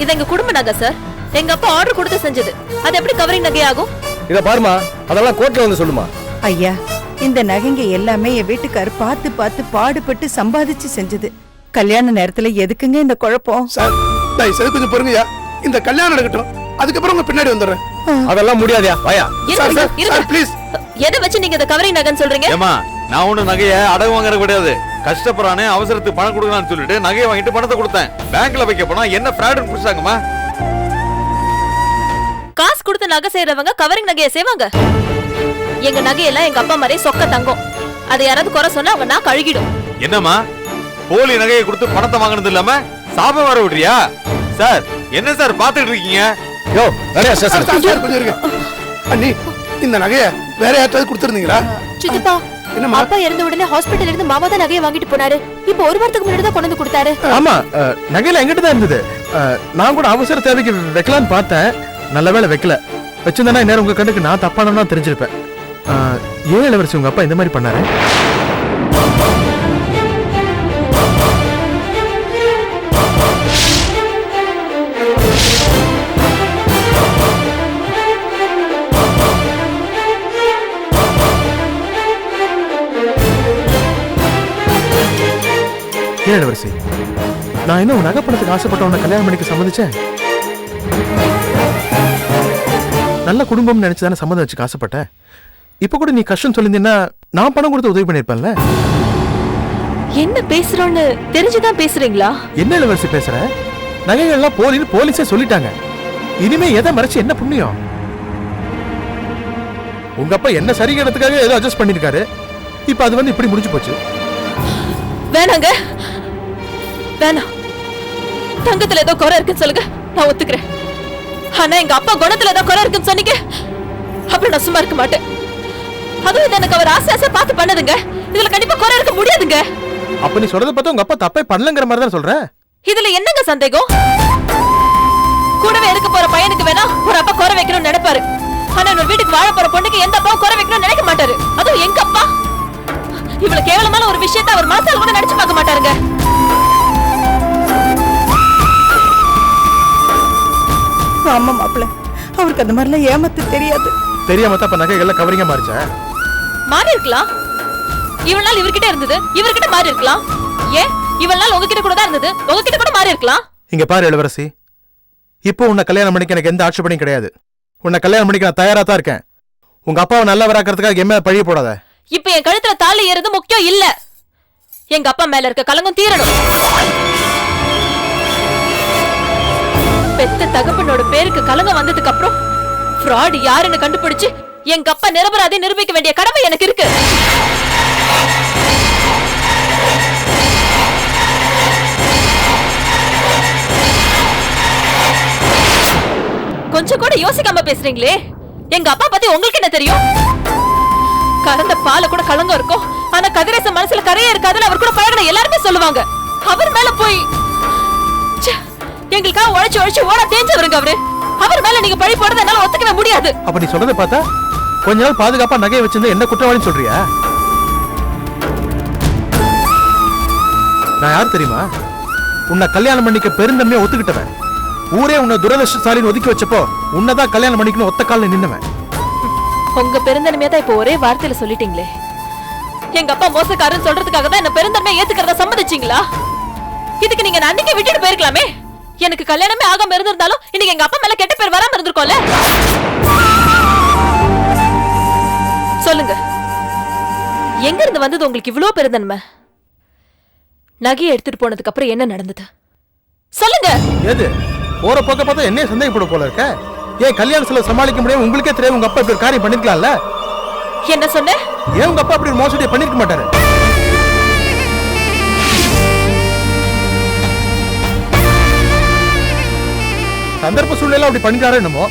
இது எங்க குடும்ப நகை சார். எங்க அப்பா ஆர்டர் கொடுத்து செஞ்சது. அது எப்படி கவரிங் நகையாகும்? இத பாருமா, அதெல்லாம் கோர்ட்ல வந்து சொல்லுமா. ஐயா, இந்த நகைங்க எல்லாமே என் வீட்டுக்காரு பார்த்து பார்த்து பாடுபட்டு சம்பாதிச்சு செஞ்சது. கல்யாண நேரத்துல எதுக்குங்க இந்த குழப்பம்? சார் தயவு செய்து கொஞ்சம் பொறுங்கய்யா, இந்த கல்யாணம் நடக்கட்டும், அதுக்கப்புறம் உங்க பின்னாடி வந்துடுறேன். அதெல்லாம் முடியாதயா வாயா. Sir please. எதை வச்சு நீங்க இந்த கவரிங் நகைன்னு சொல்றீங்க? ஏமா நான் ஒண்ணு நகைய அடகு வாங்குறது கிடையாது. கஷ்டப்படுறானே அவசரத்துக்கு பணம் கொடுக்கலாம்னு சொல்லிட்டு நகையை வாங்கிட்டு பணத்தை கொடுத்தேன். பேங்க்ல வைக்க போனா என்ன ஃப்ராட்னு புடிச்சாங்கம்மா. காசு கொடுத்து நகை செய்யறவங்க கவரிங் நகையை செய்வாங்க. எங்க நகையெல்லாம் எங்க அப்பா மாதிரி சொக்க தங்கம். அதை யாராவது குறை சொன்னா அவங்க நான் கழுகிடும். என்னம்மா போலி நகையை கொடுத்து பணத்தை வாங்கினது இல்லாம சாபம் வர விடுறியா? சார் என்ன சார் பாத்துட்டு இருக்கீங்க? யோ நிறைய சார் கொஞ்சம் இருங்க. அண்ணி இந்த நகையை வேற யார்ட்டாவது கொடுத்துருந்தீங்களா? சித்தப்பா அப்பா இறந்த உடனே ஹாஸ்பிடல்ல இருந்து மாமா தான் நகையை வாங்கிட்டு போனாரு. இப்போ ஒரு வாரத்துக்கு முன்னாடி தான் கொண்டு வந்து கொடுத்தாரு. ஆமா, நகையில எங்கிட்ட தான் இருந்தது. நான் கூட அவசர தேவைக்கு வைக்கலான்னு பார்த்தேன். நல்ல வேளை வைக்கல. வச்சிருந்தேன்னா நேரம் உங்க கண்ணுக்கு நான் தப்பானவனா தெரிஞ்சிருப்பேன். ஏன் இளவரசி உங்க அப்பா இந்த மாதிரி பண்ணாரு? ஏன் இளவரசி, நான் என்ன உன் நகைப்பணத்துக்கு ஆசைப்பட்ட உன்னை கல்யாணம் பண்ணிக்க சம்மதிச்சேன்? நல்ல குடும்பம் நினைச்சுதானே சம்மதம் வச்சுக்க ஆசைப்பட்டேன். இப்ப கூட நீ கஷ்டம் சொல்லியிருந்தீன்னா நான் பணம் கொடுத்து உதவி பண்ணிருப்பேன்ல. என்ன பேசுறோன்னு தெரிஞ்சுதான் பேசுறீங்களா? என்ன இளவரசி பேசுற? நகைகள்லாம் போலின்னு போலீஸே சொல்லிட்டாங்க. இனிமே எதை மறைச்சு என்ன புண்ணியம்? உங்க அப்பா என்ன சரிங்கிறதுக்காக ஏதோ அட்ஜஸ்ட் பண்ணிருக்காரு. இப்ப அது வந்து இப்படி முடிஞ்சு போச்சு. வேணாங்க, வேணாம். தங்கத்துல ஏதோ குறை இருக்குன்னு சொல்லுங்க, நான் ஒத்துக்கிறேன். ஆனா எங்க அப்பா குணத்துல ஏதோ குறை இருக்குன்னு சொன்னீங்க, அப்புறம் நான் சும்மா இருக்க மாட்டேன். அதுவும் இது எனக்கு அவர் ஆசை பார்த்து பண்ணதுங்க. இதுல கண்டிப்பா குறை இருக்க முடியாதுங்க. அப்ப நீ சொல்றத பார்த்தா உங்க அப்பா தப்பே பண்ணலங்கிற மாதிரி தான் சொல்ற. இதுல என்னங்க சந்தேகம்? கூடவே இருக்க போற பையனுக்கு வேணா ஒரு அப்பா குறை வைக்கணும்னு நினைப்பாரு. ஆனா ஒரு வீட்டுக்கு வாழ போற பொண்ணுக்கு எந்த அப்பாவும் குறை வைக்கணும்னு நினைக்க மாட்டாரு. அதுவும் எங்க அப்பா இவ்வளவு கேவலமான ஒரு விஷயத்தை அவர் மனசால கூட நினைச்சு பார்க்க மாட்டாருங்க. ஆமா மாப்பிள்ள, அவருக்கு அந்த மாதிரிலாம் ஏமாத்து தெரியாது. தெரியாம தான் நகைகள்லாம் கவரிங்கா மாறிச்சா? மாறி இருக்கலாம். இவ்வளவு நாள் இவர்கிட்ட இருந்தது, இவர்கிட்ட மாறி இருக்கலாம். ஏன் இவ்வளவு நாள் உங்ககிட்ட கூட தான் இருந்தது, உங்ககிட்ட கூட மாறி இருக்கலாம். இங்க பாரு இளவரசி, இப்போ உன்னை கல்யாணம் பண்ணிக்க எனக்கு எந்த ஆட்சேபனையும் கிடையாது. உன்னை கல்யாணம் பண்ணிக்க நான் தயாரா தான் இருக்கேன். உங்க அப்பாவை நல்லவராக்கிறதுக்காக என் மேல பழிய போடாத. இப்ப என் கழுத்துல தாலி ஏறது முக்கியம் இல்ல. எங்க அப்பா மேல இருக்க கலங்கம் தீரணும். பெத்த தகப்பனோட பேருக்கு கலங்கம் வந்ததுக்கு அப்புறம் ஃப்ராட் யாருன்னு கண்டுபிடிச்சு எங்க அப்பா நிரபராதி நிரூபிக்க வேண்டிய கடமை எனக்கு இருக்கு. கொஞ்சம் கூட யோசிக்காம பேசுறீங்களே. எங்க அப்பா பத்தி உங்களுக்கு என்ன தெரியும்? கறந்த பால கூட கலங்கம் இருக்கும், ஆனா கதிரேச மனசுல கரையே இருக்காதுன்னு அவர் கூட பழகின எல்லாருமே சொல்லுவாங்க. அவர் மேல போய் எங்களுக்காக உழைச்சு உழைச்சு ஓட தேஞ்சவருங்க அவரு. அவர் மேல நீங்க பழி போடுறது என்னால ஒத்துக்கவே முடியாது. அப்ப நீ சொல்றதை பார்த்தா கொஞ்ச நாள் பாதுகாப்பா நகையை வச்சிருந்தா என்ன குற்றவாளின்னு சொல்றியா? நான் யார் தெரியுமா? உன்னை கல்யாணம் பண்ணிக்க பெருந்தன்மையை ஒத்துக்கிட்டவன். ஊரே உன்னை துரதிருஷ்டசாலின்னு ஒதுக்கி வச்சப்போ உன்னதான் கல்யாணம் பண்ணிக்கணும் ஒத்த காலில் நின்னுவன். உங்க பெருந்தன்மையா தான் இப்ப ஒரே வார்த்தையில சொல்லிட்டீங்களே. எங்க அப்பா மோசக்காரன்னு சொல்றதுக்காக தான் என்ன பெருந்தன்மையை ஏத்துக்கிறத சம்மதிச்சீங்களா? இதுக்கு நீங்க அன்னைக்கே விட்டுட்டு போயிருக்கலாமே. எனக்கு கல்யாணமே ஆகாம இருந்திருந்தாலும் இன்னைக்கு எங்க அப்பா மேல கெட்ட பேர் வராம இருந்திருக்கோம்ல. சொல்லுங்க, எங்க இருந்து வந்தது உங்களுக்கு இவ்வளவு பெருந்தன்மை? நகையை எடுத்துட்டு போனதுக்கு அப்புறம் என்ன நடந்தது சொல்லுங்க. எது போற போக்க பார்த்தா என்ன சந்தேகப்பட போல இருக்க? ஏன் கல்யாண செலவு சமாளிக்க முடியாம உங்களுக்கே தெரியும் உங்க அப்பா இப்படி ஒரு காரியம் பண்ணிருக்கலாம்ல? என்ன சொன்ன? ஏன் உங்க அப்பா அப்படி ஒரு மோசடியை பண்ணிருக்க மாட்டாரு? சந்தர்ப்ப சூழ்நிலை அப்படி பண்ணிட்டாரோ என்னமோ,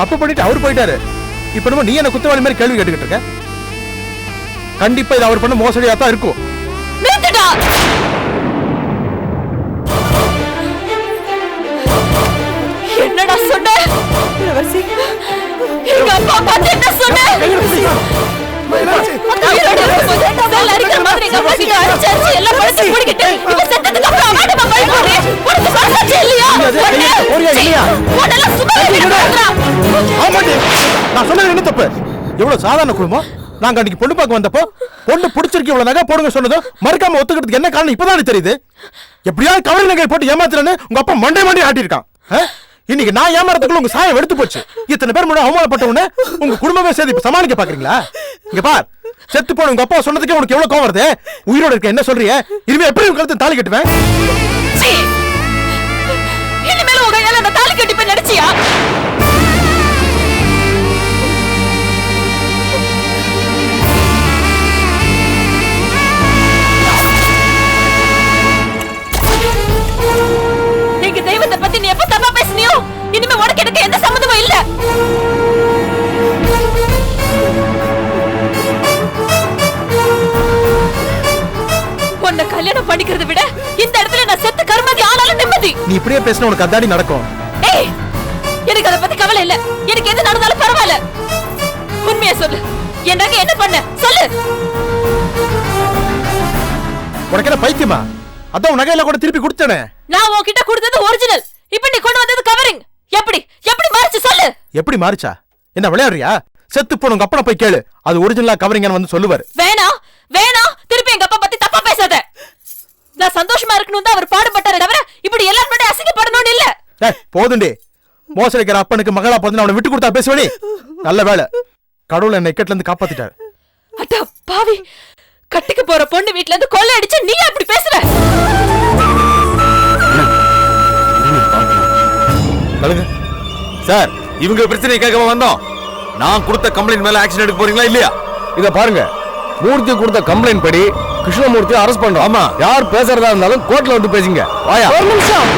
தப்பு பண்ணிட்டு அவர் போயிட்டாரு. இப்ப என்னமோ நீ என்ன குத்தவாளி மாதிரி கேள்வி கேட்டுக்கிட்டு இருக்க. கண்டிப்பா இது அவர் பண்ண மோசடியா தான் இருக்கும். என்னடா சொன்ன? இளவரசி, எங்க அப்பா பார்த்து என்ன சொன்ன? நான் சொன்னது என்ன தப்பு? எவ்வளவு சாதாரண குடும்பம். நாங்க அன்னைக்கு பொண்ணு பார்க்க வந்தப்போ பொண்ணு பிடிச்சிருக்கு இவ்வளவு நகை போடுங்க சொன்னதும் மறுக்காம ஒத்துக்கிறதுக்கு என்ன காரணம் இப்பதான் தெரியுது. எப்படியாவது கவலை நகை போட்டு ஏமாத்துறேன்னு உங்க அப்பா மண்டை ஆட்டிருக்கான். இன்னைக்கு நான் ஏமாறதுக்குள்ள உங்க சாயம் எடுத்து போச்சு. இத்தனை பேர் முன்னாடி அவமானப்பட்டவன உங்க குடும்பமே சேர்த்து இப்ப சமாளிக்க பாக்குறீங்களா? இங்க பார், செத்து போன உங்க அப்பா சொன்னதுக்கே உனக்கு எவ்வளவு கோவம் வருது. உயிரோட இருக்க என்ன சொல்றிய? இனிமே எப்படி உங்க கழுத்து தாலி கட்டுவேன்? இனிமேல உங்க கையால நான் தாலி கட்டிப்பேன் நினைச்சியா? எங்க தெய்வத்தை பத்தி நீ எப்ப தப்பா பேசினியோ இனிமே உனக்கு எனக்கு எந்த சம்மந்தமும் இல்ல. உன்னை கல்யாணம் பண்ணிக்கிறத விட இந்த இடத்துல நான் செத்து கருமதி ஆனாலும் நிம்மதி. நீ இப்படியே பேசினா உனக்கு அதாடி நடக்கும். ஏய், எனக்கு அத பத்தி கவலை இல்ல. எனக்கு எது நடந்தாலும் பரவாயில்ல. உண்மையா சொல்லு, என் நகை என்ன பண்ண சொல்லு. உனக்கு என்ன பைத்தியமா? அதான் உன் நகையில கூட திருப்பி கொடுத்தனே. நான் உன்கிட்ட கொடுத்தது ஒரிஜினல், இப்ப நீ கொண்டு வந்தது கவரிங். எப்படி எப்படி மாறிச்சு சொல்லு. எப்படி மாறிச்சா? என்ன விளையாடுறியா? செத்து போன உங்க அப்பா போய் கேளு, அது ஒரிஜினலா கவரிங்னு வந்து சொல்லுவாரு. வேணாம் வேணாம், திருப்பி எங்க அப்பா பத்தி தப்பா பேசாத. நான் சந்தோஷமா இருக்கணும் தான் அவர் பாடுபட்டாரே தவிர இப்படி எல்லாரும் முன்னாடி அசிங்கப்படணும்னு இல்ல. போதுண்டே, மோசடிக்கிற அப்பனுக்கு மகளா பிறந்து அவனை விட்டு கொடுத்தா பேசுவனே. நல்ல வேலை, கடவுள் என்னை இக்கட்ல இருந்து காப்பாத்திட்டாரு. அட பாவி, கட்டிக்கு போற பொண்ணு வீட்ல இருந்து கொள்ளை அடிச்சு நீ அப்படி பேசுற? சார், இவங்க பிரச்சனை கேட்க வந்தோம். நான் கொடுத்த கம்ப்ளைண்ட் மேல ஆக்ஷன் எடுக்க போறீங்களா இல்லையா? இத பாருங்க, மூர்த்தி கொடுத்த கம்ப்ளைண்ட் படி கிருஷ்ணமூர்த்தி அரெஸ்ட் பண்றோம். ஆமா, யார் பேசுறதா இருந்தாலும் கோர்ட்ல வந்து பேசுங்க. வாயா. ஒரு நிமிஷம்.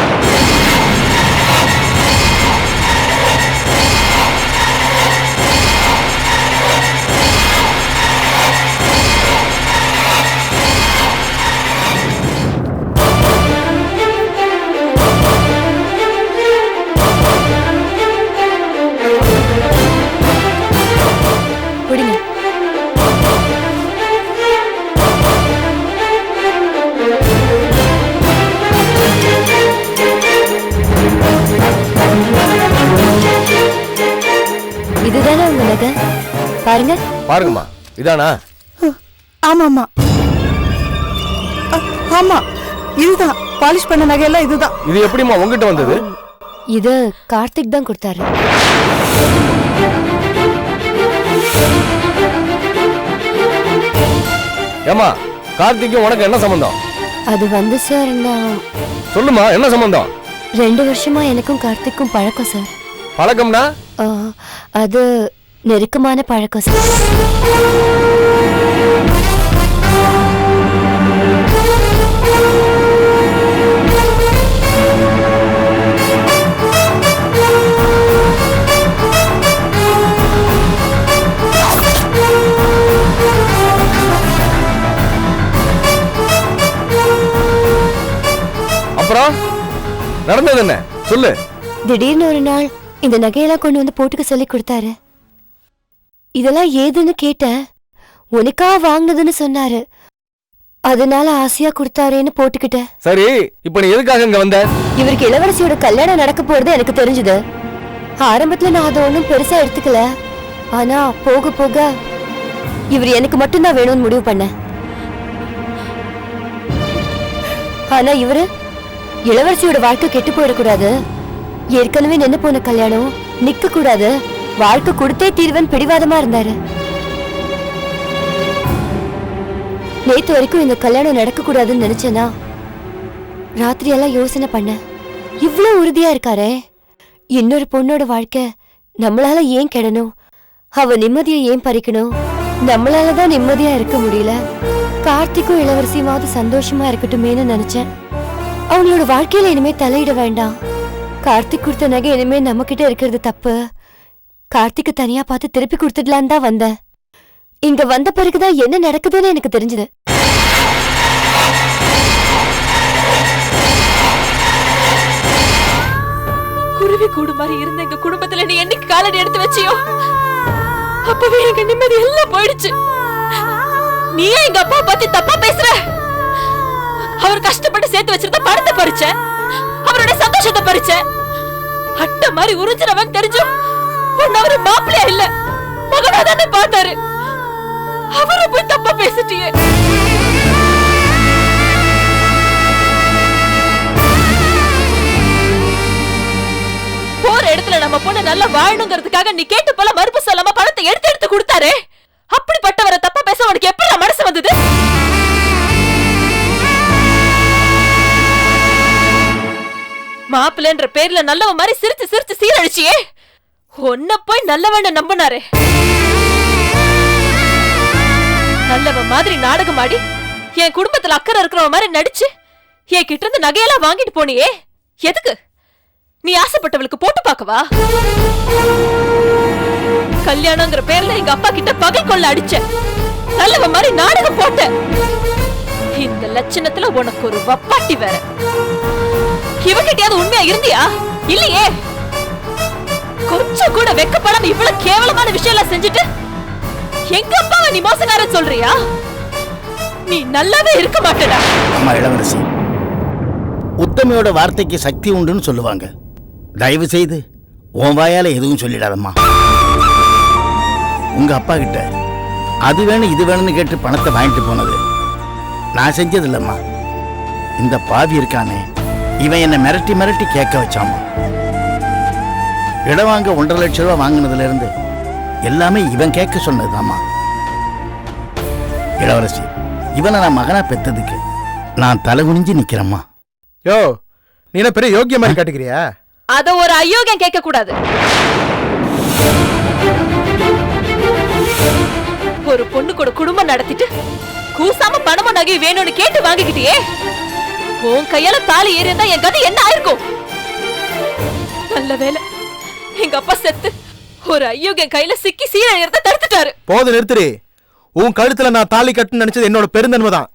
இதுதானே உங்க நகை? பாருங்க. பாருங்கம்மா, இதானா? ஆமாமா, ஆமா, இதுதான் பாலிஷ் பண்ண நகையெல்லாம் இதுதான். இது எப்படிமா உங்ககிட்ட வந்தது? இது கார்த்திக் தான் கொடுத்தாரு. ஏமா, கார்த்திக்கும் உனக்கு என்ன சம்பந்தம்? அது வந்து சார், நான் சொல்லுமா, என்ன சம்பந்தம்? 2 வருஷமா எனக்கும் கார்த்திக்கும் பழக்கம் சார். பழக்கம்னா? அது நெருக்கமான பழக்கம் சார். அப்புறம் நடந்தது என்ன சொல்லு. திடீர்னு ஒரு நாள் இந்த நகையெல்லாம் கொண்டு வந்து போட்டுக்க சொல்லி கொடுத்தாரு. இதெல்லாம் ஏதுன்னு கேட்டேன். உனக்கா வாங்கினதுன்னு சொன்னாரு. அதனால ஆசையா கொடுத்தாரேன்னு போட்டுக்கிட்டேன். சரி, இப்ப நீ எதுக்காக இங்க வந்த? இவருக்கு இளவரசியோட கல்யாணம் நடக்க போறது எனக்கு தெரிஞ்சது. ஆரம்பத்துல நான் அதை ஒன்றும் பெருசா எடுத்துக்கல. ஆனா போக போக இவர் எனக்கு மட்டும்தான் வேணும்னு முடிவு பண்ணேன். ஆனா இவரு இளவரசியோட வாழ்க்கை கெட்டு போயிடக்கூடாது, ஏற்கனவே நின்னு போன கல்யாணம் நிக்க கூடாது, வாழ்க்கை கொடுத்தே தீர்வன் பிடிவாதமா இருந்தாரு. நேத்து வரைக்கும் இந்த கல்யாணம் நடக்க கூடாதுன்னு நினைச்சேனா, ராத்திரி எல்லாம் யோசனை பண்ண. இவ்வளவு உறுதியா இருக்காரே, இன்னொரு பொண்ணோட வாழ்க்கை நம்மளால ஏன் கெடணும்? அவ நிம்மதியை ஏன் பறிக்கணும்? நம்மளாலதான் நிம்மதியா இருக்க முடியல. கார்த்திக்கும் இளவரசியுமாவது சந்தோஷமா இருக்கட்டுமேனு நினைச்சேன். அவங்களோட வாழ்க்கையில இனிமே தலையிட வேண்டாம். கார்த்திக் கொடுத்த நகை இனிமே நம்ம கிட்ட இருக்கிறது தப்பு. கார்த்திக்கு தனியா பார்த்து திருப்பி கொடுத்துடலான்னு தான் வந்தேன். இங்க வந்த பிறகுதான் என்ன நடக்குதுன்னு எனக்கு தெரிஞ்சது. குருவி கூடு மாதிரி இருந்த எங்க குடும்பத்துல நீ என்னைக்கு காலடி எடுத்து வச்சியோ அப்பவே எங்க நிம்மதி எல்லாம் போயிடுச்சு. நீ ஏன் எங்க அப்பா பத்தி தப்பா பேசுற? அவர் கஷ்டப்பட்டு சேர்த்து வச்சிருந்த பணத்தை பறிச்ச, அவரோட சந்தோஷத்தை பறிச்ச. அட்டை மாதிரி உறிஞ்சினவன் தெரிஞ்சும் அவரு மாப்பிள்ளையா இல்ல மகனா தானே பார்த்தாரு. அவரை போய் தப்பா பேசிட்டியே. போற இடத்துல நம்ம பொண்ணு நல்லா வாழணுங்கிறதுக்காக நீ கேட்டு போல மறுப்பு சொல்லாம பணத்தை எடுத்து எடுத்து கொடுத்தாரு. அப்படிப்பட்டவரை தப்பா பேச உனக்கு எப்படி மனசு வந்தது? மாப்பிள்ளைன்ற பேர்ல நல்லவ மாதிரி சிரிச்சு சிரிச்சு சீரழிச்சியே. ஒன்ன போய் நல்லவன நம்பினாரு. நல்லவ மாதிரி நாடகம் ஆடி என் குடும்பத்துல அக்கறை இருக்கிறவ மாதிரி நடிச்சு என் கிட்ட இருந்து நகையெல்லாம் வாங்கிட்டு போனியே. எதுக்கு? நீ ஆசைப்பட்டவளுக்கு போட்டு பாக்கவா? கல்யாணங்கிற பேர்ல எங்க அப்பா கிட்ட பகல் கொள்ள அடிச்ச, நல்லவ மாதிரி நாடகம் போட்ட. இந்த லட்சணத்துல உனக்கு ஒரு வப்பாட்டி வேற. இவகிட்டயாவது உண்மையா இருந்தியா? இல்லையே. கொஞ்சம் கூட வெக்கப்படாம இவ்வளவு கேவலமான விஷயம் எல்லாம் செஞ்சுட்டு எங்க அப்பாவை நீ மோசக்காரன் சொல்றியா? நீ நல்லாவே இருக்க மாட்டடா. அம்மா இளவரசி, உத்தமையோட வார்த்தைக்கு சக்தி உண்டுன்னு சொல்லுவாங்க. தயவு செய்து உன் வாயால எதுவும் சொல்லிடாதம்மா. உங்க அப்பா கிட்ட அது வேணும் இது வேணும்னு கேட்டு பணத்தை வாங்கிட்டு போனது நான் செஞ்சது இல்லம்மா. இந்த பாவி இருக்கானே, இவன் என்னை மிரட்டி மிரட்டி கேட்க வச்சாமா. இடம் வாங்க 1.5 லட்சம் ரூபா வாங்கினதுல இருந்து எல்லாமே இவன் கேட்க சொன்னதுதாம்மா. இளவரசி, இவனை நான் மகனா பெத்ததுக்கு நான் தலை குனிஞ்சு நிக்கிறேம்மா. யோ, நீ என்ன பெரிய யோகிய மாதிரி காட்டுக்கிறியா? அத ஒரு அயோக்கியம் கேட்க கூடாது. ஒரு பொண்ணு கூட குடும்பம் நடத்திட்டு கூசாம பணமும் நகை வேணும்னு கேட்டு வாங்கிக்கிட்டியே. உன் கையால தாலி ஏறியிருந்தா என் கதை என்ன ஆயிருக்கும்? நல்ல வேலை எங்க அப்பா செத்து ஒரு அயோக்கியம் கையில சிக்கி சீரழியறத தடுத்துட்டாரு. போது நிறுத்துறி. உன் கழுத்துல நான் தாலி கட்டுன்னு நினைச்சது என்னோட பெருந்தன்மை தான்.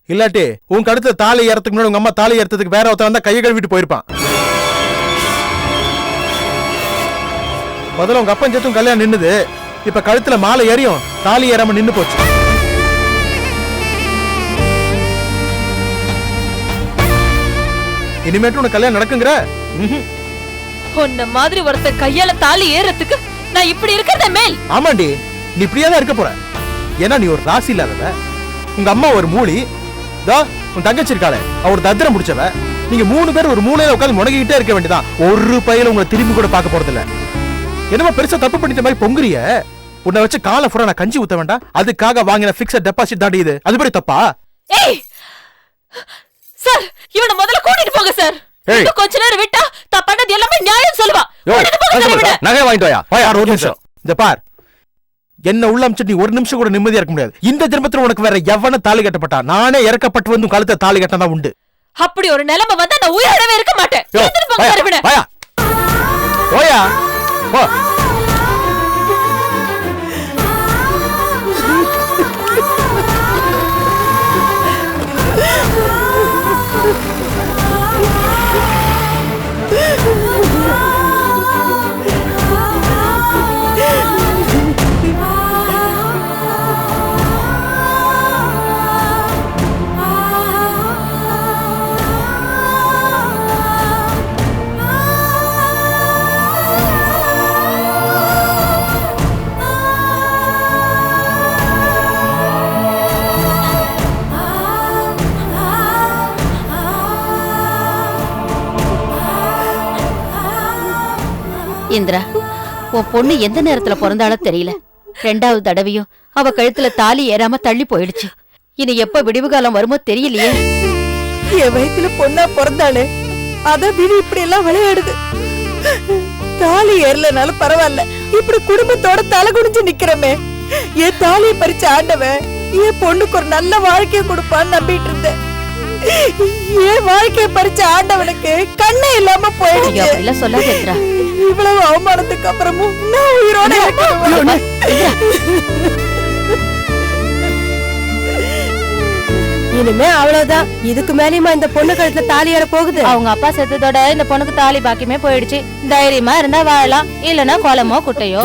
இல்லாட்டி உன் கழுத்துல தாலி ஏறதுக்கு முன்னாடி உங்க அம்மா தாலி ஏறதுக்கு வேற ஒருத்தன் வந்தா கையை கழுவிட்டு போயிருப்பான். முதல்ல உங்க அப்பன் சேர்த்தும் கல்யாணம் நின்னுது. இப்ப கழுத்துல மாலை ஏறியும் தாலி ஏறாம நின்னு போச்சு. இனிமேட்டு உனக்கு கல்யாணம் நடக்குங்கிற? உன்ன மாதிரி ஒருத்தர் கையால தாலி ஏறதுக்கு நான் இப்படி இருக்கிறத மேல். ஆமாண்டி, நீ இப்படியாதான் இருக்க போற. ஏன்னா நீ ஒரு ராசி இல்லாதவ. உங்க அம்மா ஒரு மூலி, உன் தங்கச்சி இருக்காளே அவர் தத்திரம் முடிச்சவ. நீங்க 3 பேர் ஒரு மூலையில உட்காந்து முடங்கிட்டே இருக்க வேண்டியதான். ஒரு பையில உங்களை திரும்பி கூட பார்க்க போறது இல்ல. என்னமா பெருசா தப்பு பண்ணிட்ட மாதிரி பொங்குறிய? உன்னை வச்சு காலை ஃபுரா நான் கஞ்சி ஊத்த வேண்டாம். அதுக்காக வாங்கின பிக்ஸட் டெபாசிட் தாண்டி இது. அது மாதிரி தப்பா? ஏய் சார், இவனை முதல்ல கூட்டிட்டு போங்க சார். கொஞ்ச நேரம் விட்டா தான் பண்ணது எல்லாமே நியாயம் சொல்லுவா. நகை வாங்கிட்டு வாயா. ஒரு நிமிஷம். இந்த பார், என்ன உள்ள அமிச்சு நீ ஒரு நிமிஷம் கூட நிம்மதியா இருக்க முடியாது. இந்த ஜென்மத்துல உனக்கு வேற எவன தாலி கட்டப்பட்டா நானே இறக்கப்பட்டு வந்து கழுத்தை தாலி கட்டதான் உண்டு. அப்படி ஒரு நிலைமை வந்தா நான் உயிரோடவே இருக்க மாட்டேன். போயா போ. இந்திரா, உன் பொண்ணு எந்த நேரத்துல பிறந்தாலும் தெரியல. 2வது தடவையும் அவ கழுத்துல தாலி ஏறாம தள்ளி போயிடுச்சு. இனி எப்ப விடிவு காலம் வருமோ தெரியலையே. என் வயித்துல பொண்ணா பிறந்தாளே, அத விதி இப்படி எல்லாம் விளையாடுது. தாலி ஏறலனாலும் பரவாயில்ல, இப்படி குடும்பத்தோட தலை குனிஞ்சு நிக்கிறமே. என் தாலியை பறிச்ச ஆண்டவன் என் பொண்ணுக்கு ஒரு நல்ல வாழ்க்கையை கொடுப்பான்னு நம்பிட்டு இருந்தேன். என் வாழ்க்கைய பறிச்ச ஆண்டவனுக்கு கண்ணே இல்லாம போயிடுச்சு. அப்படிலாம் சொல்லாதேத்ரா. இவ்வளவு அவமானத்துக்கு அப்புறமும் நான் உயிரோட இருக்கணும். இனிமே அவ்வளவுதான். இதுக்கு மேலயுமா இந்த பொண்ணு கழுத்துல தாலி ஏற போகுது? அவங்க அப்பா செத்ததோட இந்த பொண்ணுக்கு தாலி பாக்கியமே போயிடுச்சு. தைரியமா இருந்தா வாழலாம், இல்லனா கோலமோ குட்டையோ.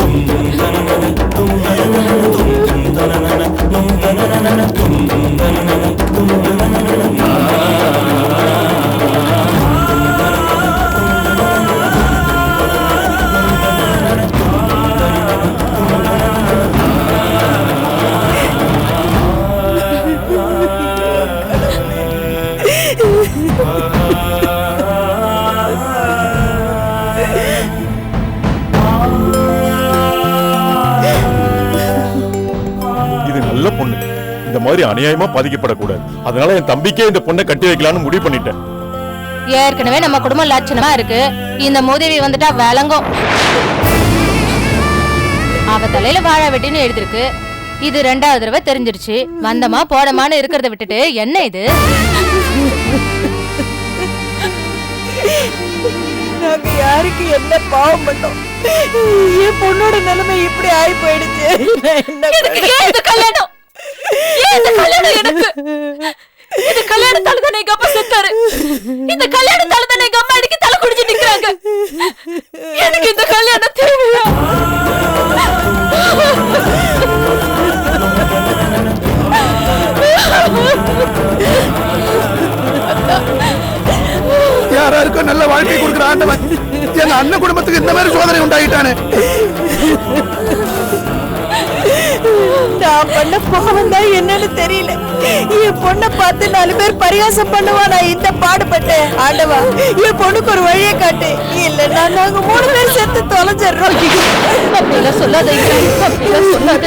நல்ல பொண்ணு, இந்த மாதிரி அநியாயமா பாதிக்கப்படக்கூடாது. அதனால என் தம்பிக்கே இந்த பொண்ணை கட்டி வைக்கலாம்னு முடிவு பண்ணிட்டேன். ஏற்கனவே நம்ம குடும்பம் லட்சணமா இருக்கு, இந்த மூதேவி வந்துட்டா விளங்கும். அவ தலையில வாழ வெட்டின்னு எழுதிருக்கு. இது 2வது தடவை தெரிஞ்சிருச்சு. வந்தமா போடமான்னு இருக்கிறத விட்டுட்டு என்ன இது? நாங்க யாருக்கு என்ன பாவம் பண்ணோம்? என் பொண்ணோட நிலைமை இப்படி ஆகி போயிடுச்சு. கல்யாணம் எனக்கு இந்த கல்யாணத்தால தானே எங்க அப்பா செத்தாரு. இந்த கல்யாணத்தால தானே எங்க அம்மா அடிக்க தலை குடிச்சு நிக்கிறாங்க. எனக்கு இந்த கல்யாணம் தேவையா? யாராருக்கும் நல்ல வாழ்க்கை கொடுக்கிற ஆண்டவன் எங்க அண்ணன் குடும்பத்துக்கு இந்த மாதிரி சோதனை உண்டாயிட்டானே. நான் பண்ண பாவம் தான் என்னன்னு தெரியல. என் பொண்ணை பார்த்து 4 பேர் பரிகாசம் பண்ணுவா. நான் இந்த பாடுபட்டேன். ஆண்டவா, என் பொண்ணுக்கு ஒரு வழியை காட்டு. இல்லைன்னா நாங்க 3 பேர் சேர்த்து தொலைஞ்சிடறோம். அப்படிலாம் சொல்லாத, அப்படிலாம் சொல்லாத.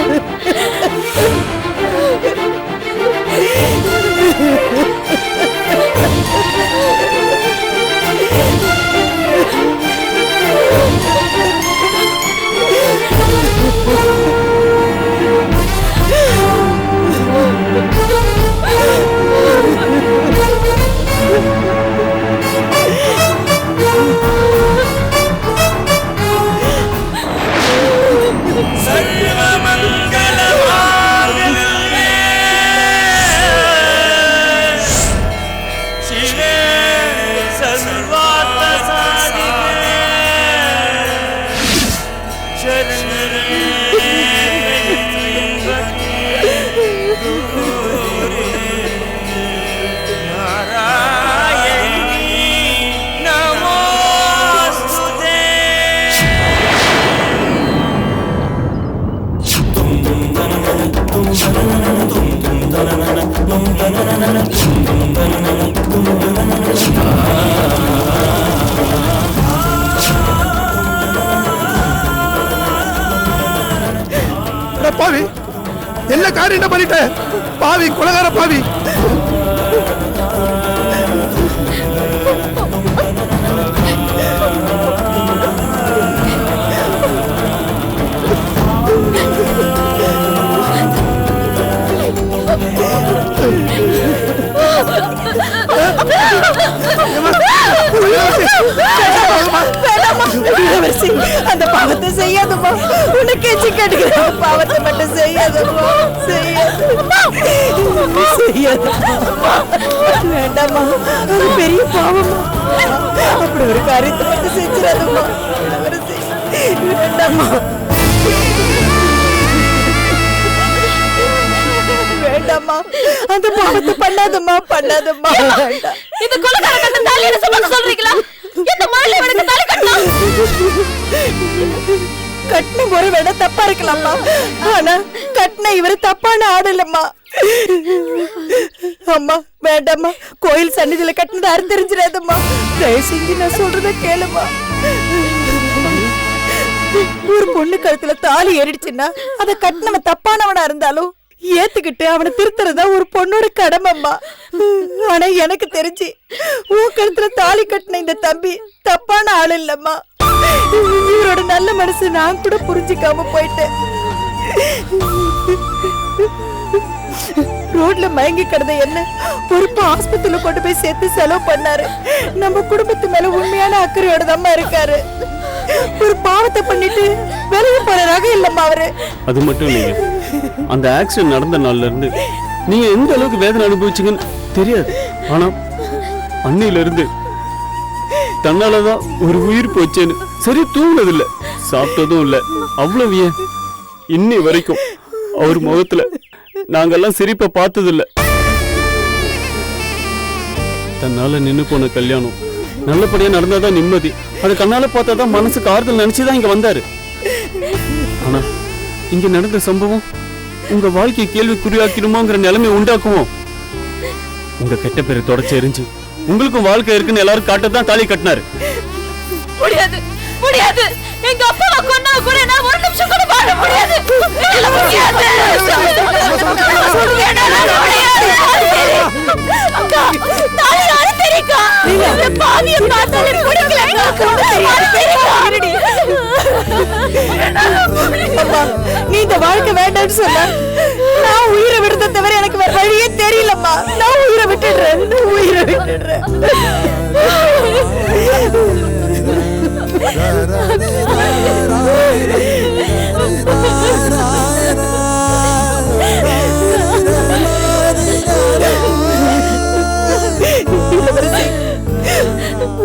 பாவி, என்ன காரியம் பண்ணிட்ட? பாவி, கொலகார பாவி. அந்த பாவத்தை செய்யாதம்மா. உனக்கு எச்சி கட்டுக்கிற பாவத்தை மட்டும் செய்யாதம்மா. வேண்டாமா, அது பெரிய பாவமா. அப்படி ஒரு காரியத்தை மட்டும் செஞ்சிடாதம்மா. வேண்டாமா, வேண்டாமா, அந்த பாவத்தை பண்ணாதம்மா, பண்ணாதம்மா. இந்த கொலைகாரங்க தாலியை சுமக்க சொல்றீங்களா? இந்த மாலை எனக்கு தாலி கட்டணும். கட்டின முறை வேணா தப்பா இருக்கலாமா, ஆனா கட்டின இவரு தப்பான ஆடலம்மா. அம்மா வேண்டாம்மா, கோயில் சன்னிதியில கட்டினது அறுத்தெரிஞ்சிடாதம்மா. தயவு செஞ்சு நான் சொல்றத கேளுமா. ஒரு பொண்ணு கழுத்துல தாலி ஏறிடுச்சுன்னா அத கட்டினவன் தப்பானவனா இருந்தாலும் ஏத்துக்கிட்டு அவனை திருத்துறதா ஒரு பொண்ணோட கடமைம்மா. ஆனா எனக்கு தெரிஞ்சு உன் கழுத்துல தாலி கட்டின இந்த தம்பி தப்பான ஆள் இல்லம்மா. இவரோட நல்ல மனசு நான் கூட புரிஞ்சுக்காம போயிட்டேன். ரோட்ல மயங்கி கிடந்த என்ன பொறுப்பு ஆஸ்பத்திரியில கொண்டு போய் சேர்த்து செலவு பண்ணாரு. நம்ம குடும்பத்து மேல உண்மையான அக்கறையோட தான் இருக்காரு. ஒரு பாவத்தை பண்ணிட்டு வெளியே போற ரகம் இல்லம்மா அவரு. அது மட்டும் இல்லைங்க, அந்த ஆக்சிடென்ட் நடந்த நாள்ல இருந்து நீங்க எந்த அளவுக்கு வேதனை அனுபவிச்சீங்கன்னு தெரியாது. ஆனா அன்னையில இருந்து தன்னாலதான் ஒரு உயிர் போச்சேன்னு சரி தூங்குனது இல்ல, சாப்பிட்டதும் இல்ல. அவ்வளவு ஏன் இன்னி வரைக்கும் அவர் முகத்துல நாங்கெல்லாம் சிரிப்பை பார்த்தது இல்ல. தன்னால நின்னு போன கல்யாணம் நல்லபடியா நடந்தாதான் நிம்மதி. அது கண்ணால பார்த்தாதான் மனசுக்கு ஆறுதல் நினைச்சுதான் இங்க வந்தாரு. ஆனா இங்க நடந்த சம்பவம் உங்க வாழ்க்கையை கேள்விக்குறியாக்கிடுமோங்கிற நிலைமை உண்டாக்குவோம். உங்க கெட்ட பேரை தொடச்சு எரிஞ்சு உங்களுக்கும் வாழ்க்கை இருக்குன்னு எல்லாரும் காட்டதான் தாலி கட்டினாரு. முடியாது முடியாது, எங்க அப்பாவை கொன்னா கூட நான் ஒரு நிமிஷம் கூட வாழ முடியாது. நீ இந்த வாழ்க்கை வேண்டாம்னு சொன்ன, நான் உயிரை விடுறத தவிர எனக்கு வேற வழியே தெரியலம்மா. நான் உயிரை விட்டுடுறேன், உயிரை விட்டுடுறேன்.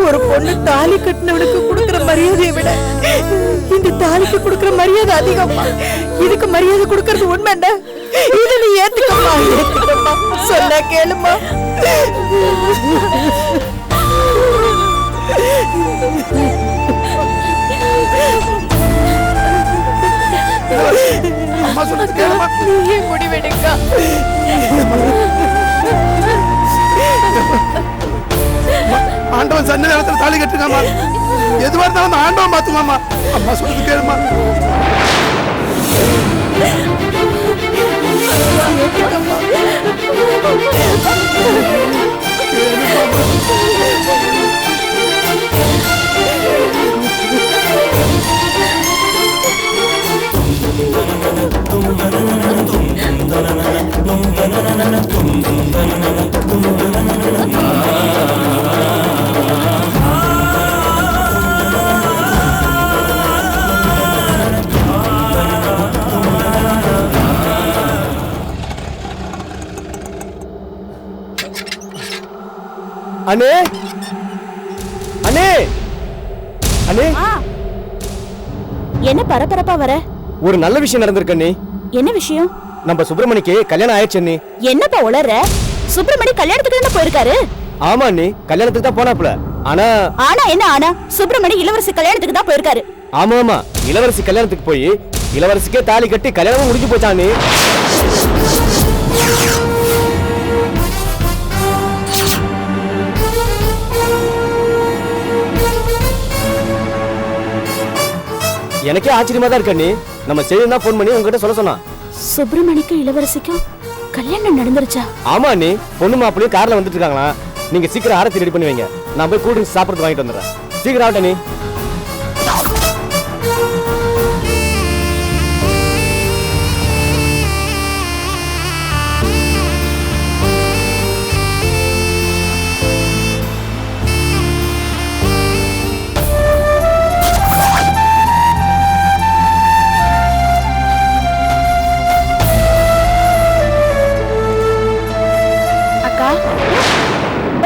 ஒரு பொண்ணு தாலி கட்டினவனுக்கு கொடுக்கிற மரியாதையை விட இந்த தாலிக்கு கொடுக்கிற மரியாதை அதிகமா. இதுக்கு மரியாதை கொடுக்கறது உண்மை என்ன? இதை நீ ஏத்துக்கமா, ஏத்துக்கமா, சொன்ன கேளுமா. அம்மா சொல்றது கேளுமா. நீயே முடிவெடுக்கா. ஆண்டவன் சன்ன நேரத்துல தாலி கட்டுக்காமா. எதுவா இருந்தாலும் அந்த ஆண்டவன் பாத்துமாமா. அம்மா சொல்றது கேளுமா. அண்ணே அண்ணே அண்ணே, என்ன பரபரப்பா வர? ஒரு நல்ல விஷயம் நடந்திருக்கு அண்ணே. என்ன விஷயம்? நம்ம சுப்பிரமணிக்கு கல்யாணம் ஆயிடுச்சு அண்ணே. என்னப்பா உளற? சுப்பிரமணி கல்யாணத்துக்கு தானே போயிருக்காரு. ஆமா அண்ணே, கல்யாணத்துக்கு தான் போனாப்புல. ஆனா ஆனா என்ன ஆனா? சுப்பிரமணி இளவரசி கல்யாணத்துக்கு தான் போயிருக்காரு. ஆமா ஆமா, இளவரசி கல்யாணத்துக்கு போய் இளவரசிக்கே தாலி கட்டி கல்யாணமும் முடிஞ்சு போச்சானே. எனக்கே ஆச்சரியமா தான் இருக்கு அண்ணே. நம்ம செய்தி தான் போன் பண்ணி உங்ககிட்ட சொல்ல சொன்னா. சுப்பிரமணிக்கும் இளவரசிக்கும் கல்யாணம் நடந்துருச்சா? ஆமா அண்ணே, பொண்ணு மாப்பிள்ளையும் கார்ல வந்துட்டு இருக்காங்களா. நீங்க சீக்கிரம் ஆரத்தி ரெடி பண்ணி வைங்க, நான் போய் கூல் ட்ரிங்க்ஸ் சாப்பிட்டு வாங்கிட்டு வந்துடுறேன். சீக்கிரம் ஆகட்டும் அண்ணே.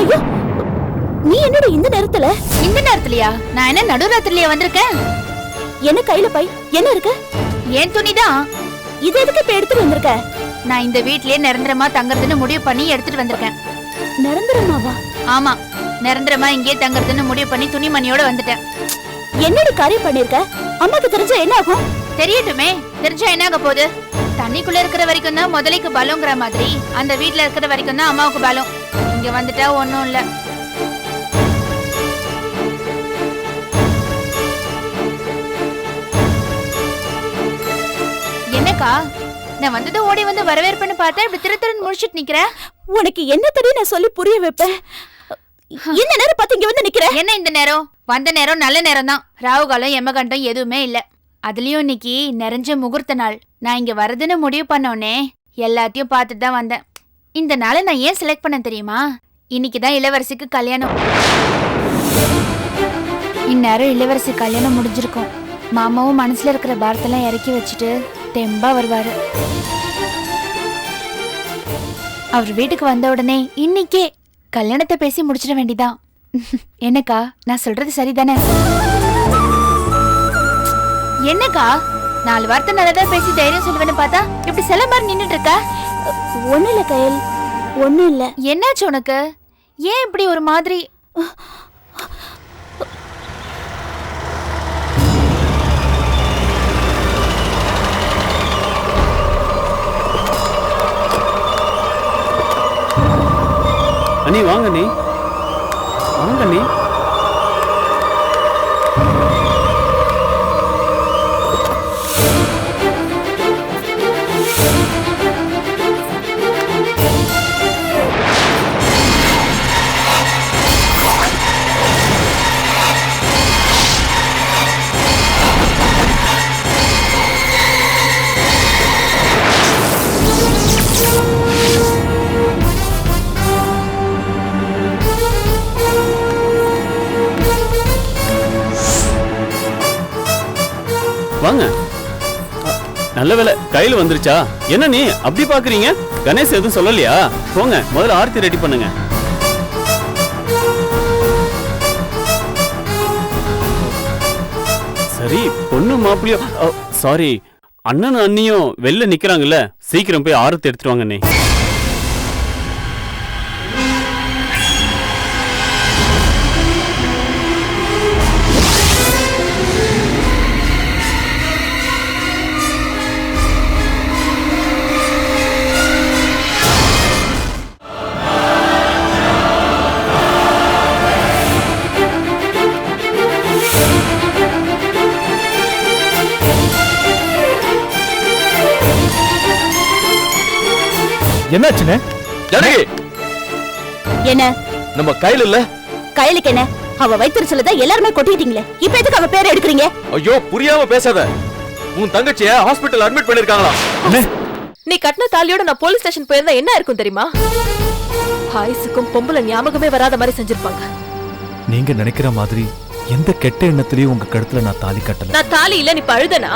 ஐயோ, நீ என்னோட இந்த நேரத்துல? இந்த நேரத்துலயா? நான் என்ன நடுராத்திரிலயா வந்திருக்கேன்? என்ன கையில பை? என்ன இருக்கு? ஏன் துணிதான். இது எதுக்கு இப்ப எடுத்துட்டு வந்திருக்க? நான் இந்த வீட்லயே நிரந்தரமா தங்கறதுன்னு முடிவு பண்ணி எடுத்துட்டு வந்திருக்கேன். நிரந்தரமாவா? ஆமா, நிரந்தரமா இங்கே தங்கறதுன்னு முடிவு பண்ணி துணிமணியோட வந்துட்டேன். என்னடி காரியம் பண்ணிருக்க? அம்மாக்கு தெரிஞ்சா என்ன ஆகும்? தெரியட்டுமே, தெரிஞ்சா என்ன ஆக போகுது? தண்ணிக்குள்ள இருக்கிற வரைக்கும் தான் முதலைக்கு பலங்கிற மாதிரி அந்த வீட்ல இருக்கிற வரைக்கும் தான் அம்மாவுக்கு பலம். இங்க வந்துட்டா ஒண்ணும் இல்ல. என்னக்கா, நான் வந்தது ஓடி வந்து வரவேற்புன்னு பார்த்தா இப்படி திருத்திருன்னு முடிச்சிட்டு நிக்கிற. உனக்கு என்ன தெரியும் நான் சொல்லி புரிய வைப்பேன். இந்த நேரம் பார்த்து இங்க வந்து நிக்கிற. என்ன இந்த நேரம்? வந்த நேரம் நல்ல நேரம் தான். ராவுகாலம் எமகண்டம் எதுவுமே இல்ல. அதுலயும் இன்னைக்கு நிறைஞ்ச முகூர்த்த நாள். நான் இங்க வரதுன்னு முடிவு பண்ணோனே எல்லாத்தையும் பார்த்துட்டு தான் வந்தேன். இந்த நாளை நான் ஏன் செலக்ட் பண்ண தெரியுமா? இன்னைக்கு தான் இளவரசிக்கு கல்யாணம். இந்நேரம் இளவரசி கல்யாணம் முடிஞ்சிருக்கும். மாமாவும் மனசுல இருக்கிற பாரத்தெல்லாம் இறக்கி வச்சுட்டு தெம்பா வருவாரு. அவர் வீட்டுக்கு வந்த உடனே இன்னைக்கே கல்யாணத்தை பேசி முடிச்சிட வேண்டிதான். என்னக்கா, நான் சொல்றது சரிதானே? என்னக்கா, 4 வார்த்தை நல்லதா பேசி தைரியம் சொல்லுவேன்னு பார்த்தா இப்படி சில மாதிரி நின்னுட்டு இருக்க. ஒண்ணு இல்ல கயல், ஒண்ணு இல்ல. என்னாச்சு உனக்கு? ஏன் இப்படி ஒரு மாதிரி? அண்ணி வாங்க நீ, வாங்க நீ. வாங்க. நல்ல வேலை கையில வந்துருச்சா? என்ன நீ அப்படி பாக்குறீங்க? கணேஷ் எதுவும் சொல்லலையா? போங்க, முதல்ல ஆர்த்தி ரெடி பண்ணுங்க. சரி, பொண்ணு மாப்பிள்ளையும் சாரி அண்ணனும் அண்ணியும் வெளில நிக்கிறாங்கல்ல, சீக்கிரம் போய் ஆரத்தி எடுத்துட்டு வாங்க. நீ என்னாச்சுன்னு? ஜானகி, என்ன நம்ம கையில இல்ல. கையிலுக்கு என்ன? அவ வைத்திரு சொல்லதான் எல்லாருமே கொட்டிட்டீங்களே, இப்ப எதுக்கு அவ பேரை எடுக்கிறீங்க? ஐயோ, புரியாம பேசாத. உன் தங்கச்சிய ஹாஸ்பிடல் அட்மிட் பண்ணிருக்காங்களா? நீ கட்டின தாலியோட நான் போலீஸ் ஸ்டேஷன் போயிருந்தா என்ன இருக்கும் தெரியுமா? ஆயுசுக்கும் பொம்பளை ஞாபகமே வராத மாதிரி செஞ்சிருப்பாங்க. நீங்க நினைக்கிற மாதிரி எந்த கெட்ட எண்ணத்திலயும் உங்க கழுத்துல நான் தாலி கட்டல. நான் தாலி இல்ல, நீ பழுதனா?